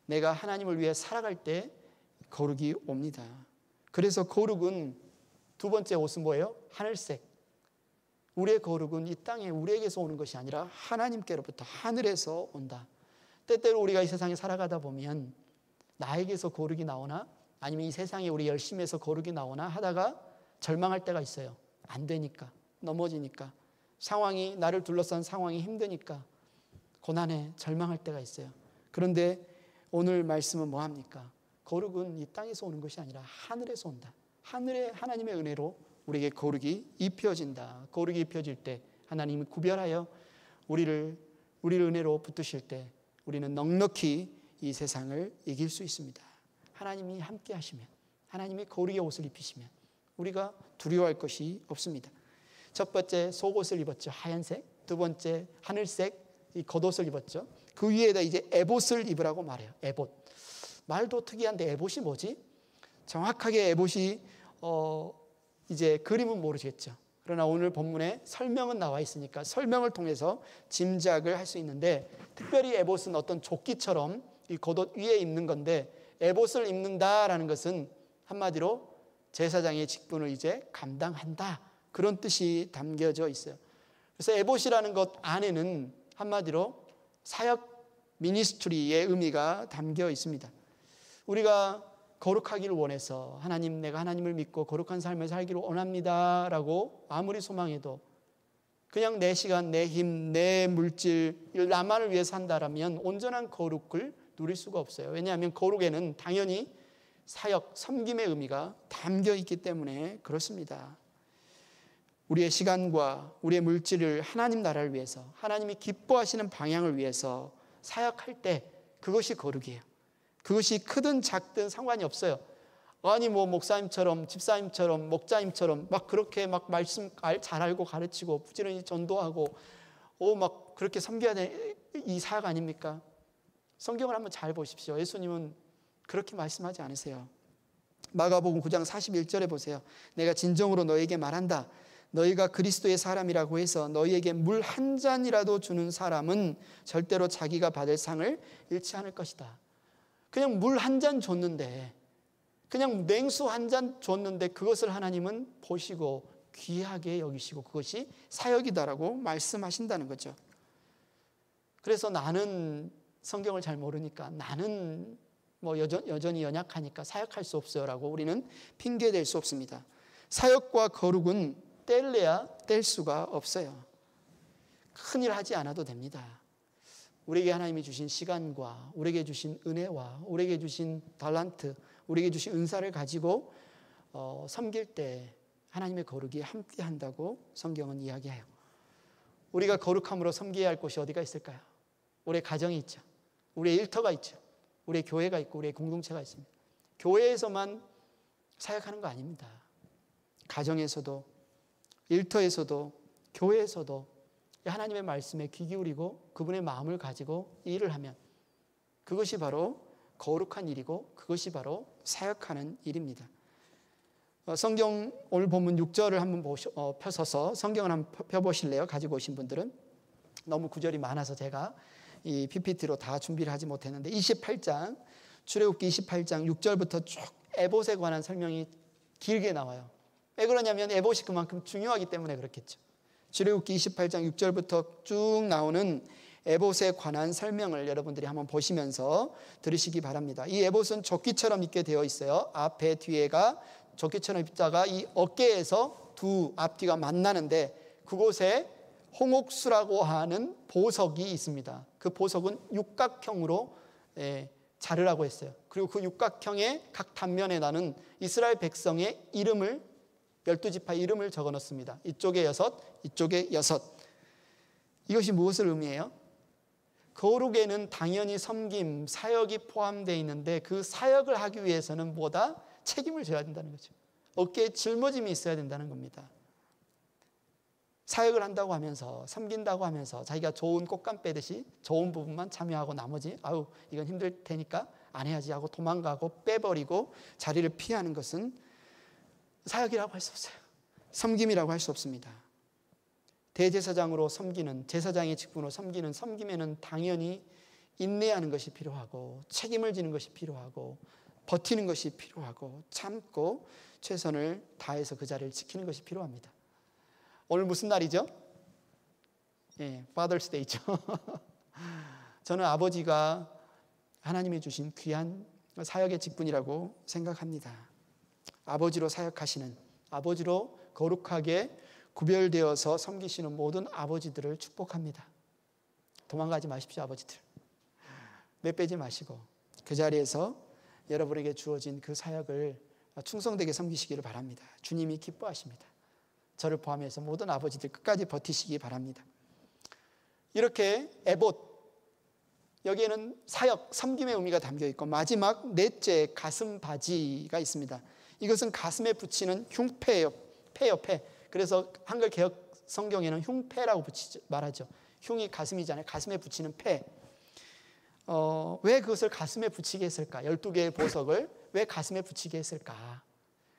내가 하나님을 위해 살아갈 때 거룩이 옵니다. 그래서 거룩은 두 번째 옷은 뭐예요? 하늘색. 우리의 거룩은 이 땅에 우리에게서 오는 것이 아니라 하나님께로부터 하늘에서 온다. 때때로 우리가 이 세상에 살아가다 보면 나에게서 거룩이 나오나 아니면 이 세상에 우리 열심히 해서 거룩이 나오나 하다가 절망할 때가 있어요. 안 되니까, 넘어지니까, 상황이, 나를 둘러싼 상황이 힘드니까 고난에 절망할 때가 있어요. 그런데 오늘 말씀은 뭐합니까? 거룩은 이 땅에서 오는 것이 아니라 하늘에서 온다. 하늘의 하나님의 은혜로 우리에게 거룩이 입혀진다. 거룩이 입혀질 때 하나님이 구별하여 우리를 은혜로 붙드실 때 우리는 넉넉히 이 세상을 이길 수 있습니다. 하나님이 함께 하시면, 하나님이 거룩의 옷을 입히시면 우리가 두려워할 것이 없습니다. 첫 번째 속옷을 입었죠. 하얀색. 두 번째 하늘색 이 겉옷을 입었죠. 그 위에다 이제 에봇을 입으라고 말해요. 에봇. 말도 특이한데 에봇이 뭐지? 정확하게 에봇이 이제 그림은 모르겠죠. 그러나 오늘 본문에 설명은 나와 있으니까 설명을 통해서 짐작을 할 수 있는데, 특별히 에봇은 어떤 조끼처럼 이 겉옷 위에 입는 건데, 에봇을 입는다라는 것은 한마디로 제사장의 직분을 이제 감당한다, 그런 뜻이 담겨져 있어요. 그래서 에봇이라는 것 안에는 한마디로 사역 미니스트리의 의미가 담겨 있습니다. 우리가 거룩하기를 원해서 하나님, 내가 하나님을 믿고 거룩한 삶을 살기를 원합니다 라고 아무리 소망해도 그냥 내 시간, 내 힘, 내 물질, 나만을 위해 산다라면 온전한 거룩을 누릴 수가 없어요. 왜냐하면 거룩에는 당연히 사역, 섬김의 의미가 담겨 있기 때문에 그렇습니다. 우리의 시간과 우리의 물질을 하나님 나라를 위해서, 하나님이 기뻐하시는 방향을 위해서 사역할 때 그것이 거룩이에요. 그것이 크든 작든 상관이 없어요. 아니 목사님처럼, 집사님처럼, 목자님처럼 막 그렇게 막 말씀 잘 알고 가르치고 부지런히 전도하고 막 그렇게 섬겨야 되는 이 사역 아닙니까? 성경을 한번 잘 보십시오. 예수님은 그렇게 말씀하지 않으세요. 마가복음 9장 41절에 보세요. 내가 진정으로 너에게 말한다. 너희가 그리스도의 사람이라고 해서 너희에게 물 한 잔이라도 주는 사람은 절대로 자기가 받을 상을 잃지 않을 것이다. 그냥 물 한 잔 줬는데, 그냥 냉수 한 잔 줬는데 그것을 하나님은 보시고 귀하게 여기시고 그것이 사역이다라고 말씀하신다는 거죠. 그래서 나는 성경을 잘 모르니까, 나는 여전히 연약하니까 사역할 수 없어요라고 우리는 핑계댈 수 없습니다. 사역과 거룩은 뗄래야 뗄 수가 없어요. 큰일 하지 않아도 됩니다. 우리에게 하나님이 주신 시간과 우리에게 주신 은혜와 우리에게 주신 달란트, 우리에게 주신 은사를 가지고 섬길 때 하나님의 거룩이 함께 한다고 성경은 이야기해요. 우리가 거룩함으로 섬겨야 할 곳이 어디가 있을까요? 우리의 가정이 있죠. 우리의 일터가 있죠. 우리의 교회가 있고 우리의 공동체가 있습니다. 교회에서만 사역하는 거 아닙니다. 가정에서도, 일터에서도, 교회에서도 하나님의 말씀에 귀 기울이고 그분의 마음을 가지고 일을 하면 그것이 바로 거룩한 일이고 그것이 바로 사역하는 일입니다. 성경 오늘 본문 6절을 한번 펴서서 성경을 한번 펴보실래요? 가지고 오신 분들은. 너무 구절이 많아서 제가 이 PPT로 다 준비를 하지 못했는데 28장 출애굽기 28장 6절부터 쭉 에봇에 관한 설명이 길게 나와요. 왜 그러냐면 에봇이 그만큼 중요하기 때문에 그렇겠죠. 출애굽기 28장 6절부터 쭉 나오는 에봇에 관한 설명을 여러분들이 한번 보시면서 들으시기 바랍니다. 이 에봇은 조끼처럼 입게 되어 있어요. 앞에 뒤에가 조끼처럼 입다가 이 어깨에서 두 앞뒤가 만나는데 그곳에 홍옥수라고 하는 보석이 있습니다. 그 보석은 육각형으로 자르라고 했어요. 그리고 그 육각형의 각 단면에 나는 이스라엘 백성의 이름을 12지파 이름을 적어 놓습니다. 이쪽에 6, 이쪽에 6. 이것이 무엇을 의미해요? 거룩에는 당연히 섬김, 사역이 포함되어 있는데 그 사역을 하기 위해서는 뭐다? 책임을 져야 된다는 거죠. 어깨에 짊어짐이 있어야 된다는 겁니다. 사역을 한다고 하면서 섬긴다고 하면서 자기가 좋은 꽃감 빼듯이 좋은 부분만 참여하고 나머지 아우 이건 힘들 테니까 안 해야지 하고 도망가고 빼버리고 자리를 피하는 것은 사역이라고 할 수 없어요. 섬김이라고 할 수 없습니다. 대제사장으로 섬기는 제사장의 직분으로 섬기는 섬김에는 당연히 인내하는 것이 필요하고 책임을 지는 것이 필요하고 버티는 것이 필요하고 참고 최선을 다해서 그 자리를 지키는 것이 필요합니다. 오늘 무슨 날이죠? Father's Day죠. 저는 아버지가 하나님이 주신 귀한 사역의 직분이라고 생각합니다. 아버지로 사역하시는, 아버지로 거룩하게 구별되어서 섬기시는 모든 아버지들을 축복합니다. 도망가지 마십시오, 아버지들. 내빼지 마시고 그 자리에서 여러분에게 주어진 그 사역을 충성되게 섬기시기를 바랍니다. 주님이 기뻐하십니다. 저를 포함해서 모든 아버지들 끝까지 버티시기 바랍니다. 이렇게 에봇, 여기에는 사역, 섬김의 의미가 담겨 있고 마지막 넷째 가슴 바지가 있습니다. 이것은 가슴에 붙이는 흉패예요. 패요, 패. 그래서 한글 개역 성경에는 흉패라고 말하죠. 흉이 가슴이잖아요. 가슴에 붙이는 패. 왜 그것을 가슴에 붙이게 했을까? 12개의 보석을 왜 가슴에 붙이게 했을까?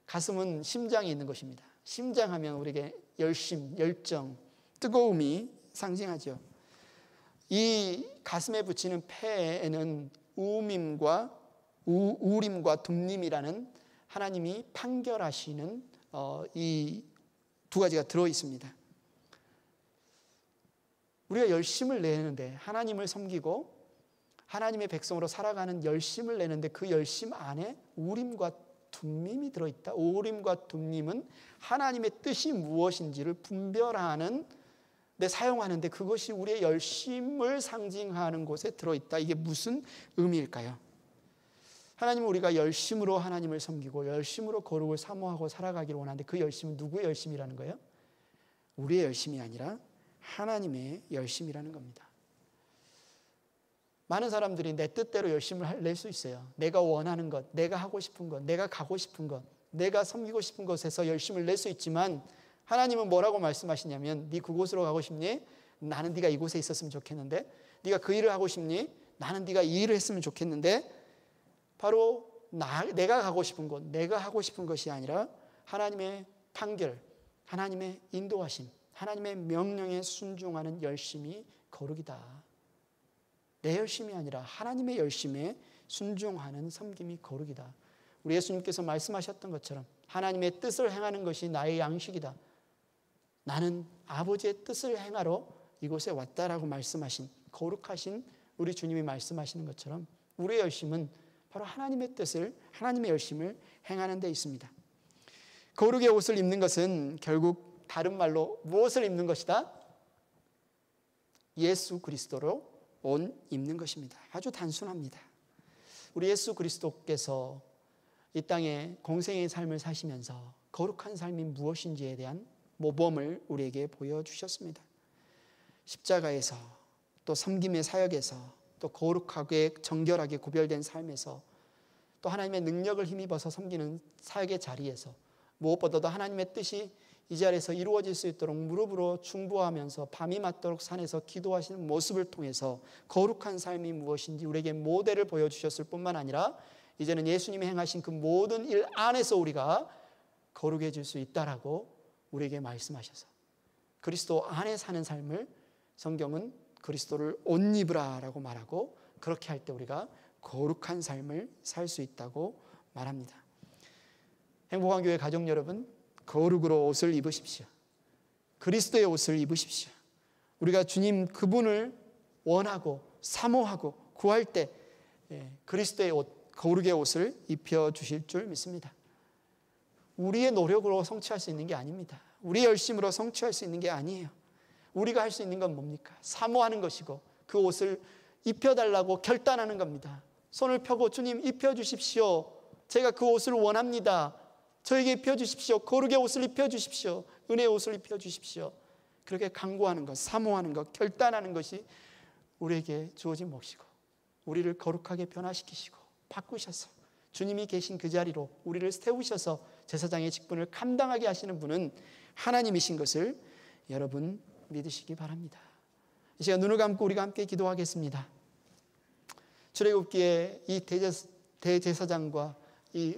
가슴은 심장이 있는 것입니다. 심장하면 우리에게 열심, 열정, 뜨거움이 상징하죠. 이 가슴에 붙이는 패에는 우림과 둠림이라는 하나님이 판결하시는 이 두 가지가 들어 있습니다. 우리가 열심을 내는데 하나님을 섬기고 하나님의 백성으로 살아가는 열심을 내는데 그 열심 안에 우림과 둠림이 들어있다. 우림과 둠림은 하나님의 뜻이 무엇인지를 분별하는 데 사용하는데 그것이 우리의 열심을 상징하는 곳에 들어있다. 이게 무슨 의미일까요? 하나님은 우리가 열심으로 하나님을 섬기고 열심으로 거룩을 사모하고 살아가기를 원하는데 그 열심은 누구의 열심이라는 거예요? 우리의 열심이 아니라 하나님의 열심이라는 겁니다. 많은 사람들이 내 뜻대로 열심을 낼 수 있어요. 내가 원하는 것, 내가 하고 싶은 것, 내가 가고 싶은 것, 내가 섬기고 싶은 것에서 열심을 낼 수 있지만 하나님은 뭐라고 말씀하시냐면 네 그곳으로 가고 싶니? 나는 네가 이곳에 있었으면 좋겠는데 네가 그 일을 하고 싶니? 나는 네가 이 일을 했으면 좋겠는데 바로 내가 가고 싶은 곳, 내가 하고 싶은 것이 아니라 하나님의 판결, 하나님의 인도하심, 하나님의 명령에 순종하는 열심이 거룩이다. 내 열심이 아니라 하나님의 열심에 순종하는 섬김이 거룩이다. 우리 예수님께서 말씀하셨던 것처럼 하나님의 뜻을 행하는 것이 나의 양식이다. 나는 아버지의 뜻을 행하러 이곳에 왔다라고 말씀하신 거룩하신 우리 주님이 말씀하시는 것처럼 우리의 열심은 바로 하나님의 뜻을 하나님의 열심을 행하는 데 있습니다. 거룩의 옷을 입는 것은 결국 다른 말로 무엇을 입는 것이다? 예수 그리스도로 옷 입는 것입니다. 아주 단순합니다. 우리 예수 그리스도께서 이 땅에 공생의 삶을 사시면서 거룩한 삶이 무엇인지에 대한 모범을 우리에게 보여주셨습니다. 십자가에서 또 섬김의 사역에서 또 거룩하게 정결하게 구별된 삶에서 또 하나님의 능력을 힘입어서 섬기는 사역의 자리에서 무엇보다도 하나님의 뜻이 이 자리에서 이루어질 수 있도록 무릎으로 중보하면서 밤이 맞도록 산에서 기도하시는 모습을 통해서 거룩한 삶이 무엇인지 우리에게 모델을 보여주셨을 뿐만 아니라 이제는 예수님이 행하신 그 모든 일 안에서 우리가 거룩해질 수 있다라고 우리에게 말씀하셔서 그리스도 안에 사는 삶을 성경은 그리스도를 옷 입으라 라고 말하고, 그렇게 할 때 우리가 거룩한 삶을 살 수 있다고 말합니다. 행복한 교회 가족 여러분, 거룩으로 옷을 입으십시오. 그리스도의 옷을 입으십시오. 우리가 주님 그분을 원하고 사모하고 구할 때 그리스도의 옷, 거룩의 옷을 입혀주실 줄 믿습니다. 우리의 노력으로 성취할 수 있는 게 아닙니다. 우리의 열심으로 성취할 수 있는 게 아니에요. 우리가 할 수 있는 건 뭡니까? 사모하는 것이고 그 옷을 입혀달라고 결단하는 겁니다. 손을 펴고 주님 입혀주십시오. 제가 그 옷을 원합니다. 저에게 입혀주십시오. 거룩의 옷을 입혀주십시오. 은혜의 옷을 입혀주십시오. 그렇게 간구하는 것, 사모하는 것, 결단하는 것이 우리에게 주어진 몫이고, 우리를 거룩하게 변화시키시고 바꾸셔서 주님이 계신 그 자리로 우리를 세우셔서 제사장의 직분을 감당하게 하시는 분은 하나님이신 것을 여러분 믿으시기 바랍니다. 이 시간 눈을 감고 우리가 함께 기도하겠습니다. 출애굽기에 이 대제사장과 이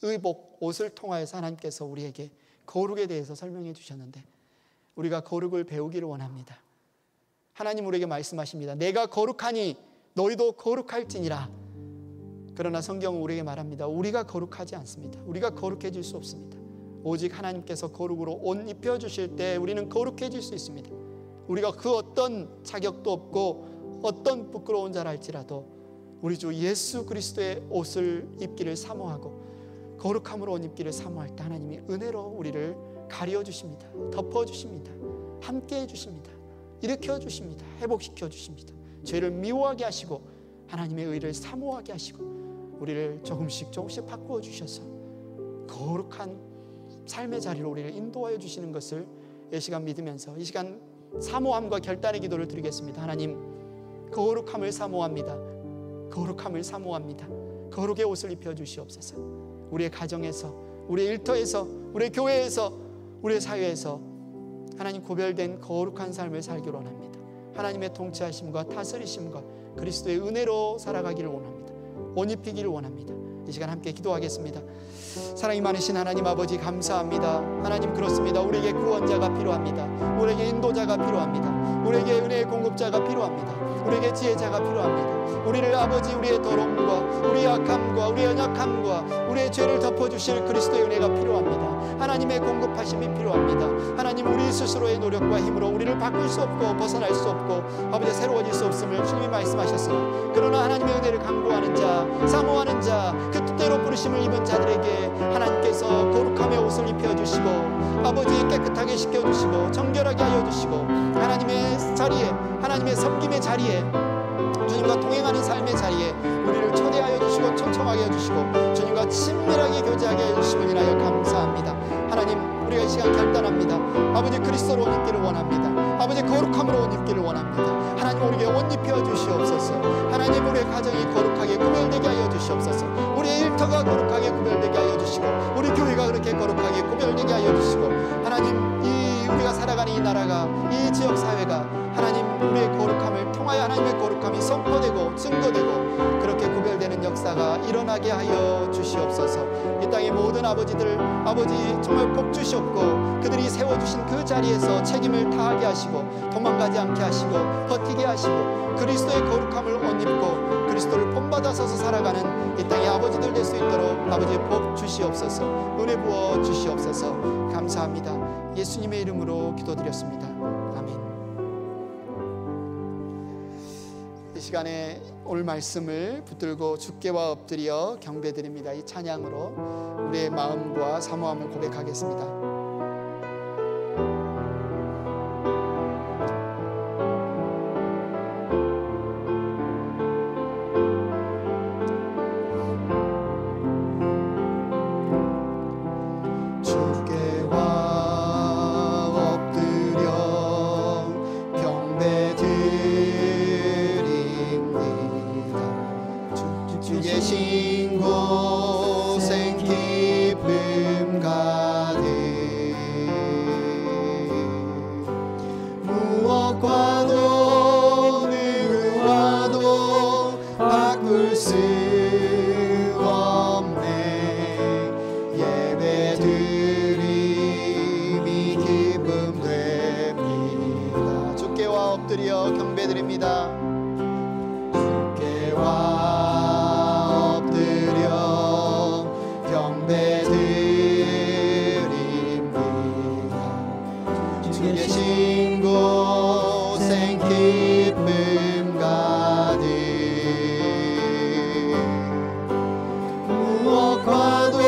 의복, 옷을 통하여서 하나님께서 우리에게 거룩에 대해서 설명해 주셨는데 우리가 거룩을 배우기를 원합니다. 하나님 우리에게 말씀하십니다. 내가 거룩하니 너희도 거룩할지니라. 그러나 성경은 우리에게 말합니다. 우리가 거룩하지 않습니다. 우리가 거룩해질 수 없습니다. 오직 하나님께서 거룩으로 옷 입혀주실 때 우리는 거룩해질 수 있습니다. 우리가 그 어떤 자격도 없고 어떤 부끄러운 자라 할지라도 우리 주 예수 그리스도의 옷을 입기를 사모하고 거룩함으로 옷 입기를 사모할 때 하나님이 은혜로 우리를 가려주십니다. 덮어주십니다. 함께해 주십니다. 일으켜 주십니다. 회복시켜 주십니다. 죄를 미워하게 하시고 하나님의 의를 사모하게 하시고 우리를 조금씩 바꾸어 주셔서 거룩한 삶의 자리로 우리를 인도하여 주시는 것을 이 시간 믿으면서 이 시간 사모함과 결단의 기도를 드리겠습니다. 하나님, 거룩함을 사모합니다. 거룩함을 사모합니다. 거룩의 옷을 입혀주시옵소서. 우리의 가정에서, 우리의 일터에서, 우리의 교회에서, 우리의 사회에서 하나님 고별된 거룩한 삶을 살기를 원합니다. 하나님의 통치하심과 다스리심과 그리스도의 은혜로 살아가기를 원합니다. 옷 입히기를 원합니다. 이 시간 함께 기도하겠습니다. 사랑이 많으신 하나님 아버지 감사합니다. 하나님 그렇습니다. 우리에게 구원자가 필요합니다. 우리에게 인도자가 필요합니다. 우리에게 은혜의 공급자가 필요합니다. 우리에게 지혜자가 필요합니다. 우리를 아버지 우리의 더러움과 우리의 악함과 우리의 연약함과 우리의 죄를 덮어주실 그리스도의 은혜가 필요합니다. 하나님의 공급하심이 필요합니다. 하나님 우리 스스로의 노력과 힘으로 우리를 바꿀 수 없고 벗어날 수 없고 아버지 새로워질 수 없음을 주님이 말씀하셨으나 그러나 하나님의 은혜를 간구하는 자, 사모하는 자, 그 뜻대로 부르심을 입은 자들에게 하나님께서 거룩함의 옷을 입혀주시고 아버지 깨끗하게 씻겨주시고 정결하게 하여 주시고 하나님의 자리에, 하나님의 섬김의 자리에, 주님과 동행하는 삶의 자리에 우리를 초대하여 주시고 초청하게 해주시고 주님과 친밀하게 교제하게 해주시고 인하여 감사합니다. 하나님 우리가 이 시간 결단합니다. 아버지 그리스도로 옷 입기를 원합니다. 아버지 거룩함으로 옷 입기를 원합니다. 하나님 우리에게 옷 입혀 주시옵소서. 하나님 우리의 가정이 거룩하게 구별되게 하여 주시옵소서. 우리의 일터가 거룩하게 구별되게 하여 주시고 우리 교회가 그렇게 거룩하게 구별되게 하여 주시고 하나님 이 우리가 살아가는 이 나라가 이 지역사회가 하나님 우리의 거룩함을 통하여 하나님의 거룩함이 선포되고 증거되고 그렇게 구별되는 역사가 일어나게 하여 주시옵소서. 이 땅의 모든 아버지들 아버지 정말 복 주시옵고 그들이 세워주신 그 자리에서 책임을 다하게 하시고 도망가지 않게 하시고 버티게 하시고 그리스도의 거룩함을 옷 입고 그리스도를 본받아서서 살아가는 이 땅의 아버지들 될 수 있도록 아버지 복 주시옵소서. 은혜 부어 주시옵소서. 감사합니다. 예수님의 이름으로 기도드렸습니다. 아멘. 이 시간에 오늘 말씀을 붙들고 주께와 엎드려 경배드립니다. 이 찬양으로 우리의 마음과 사모함을 고백하겠습니다. 계신 곳엔 기쁨 가득 경배드립니다. 주께와 엎드려 경배드립니다. 주 계신 곳엔 기쁨 가득 무엇과도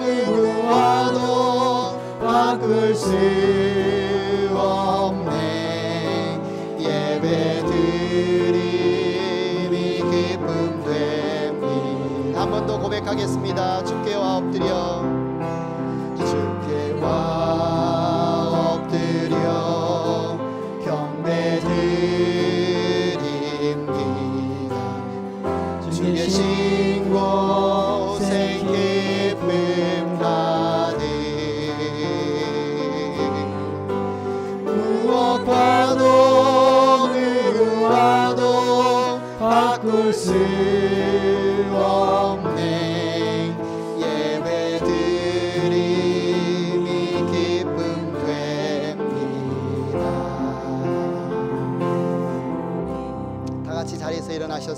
누구와도 바꿀 수 없네. 예배드림이 기쁨 됩니다. 한 번 더 고백하겠습니다. 주께와 엎드려 경배드립니다. 주 계신 곳에 기쁨 가득 무엇과도 누구와도 바꿀 수 없네. 예배드림이 기쁨 됩니다. 다 같이 자리에서 일어나셔서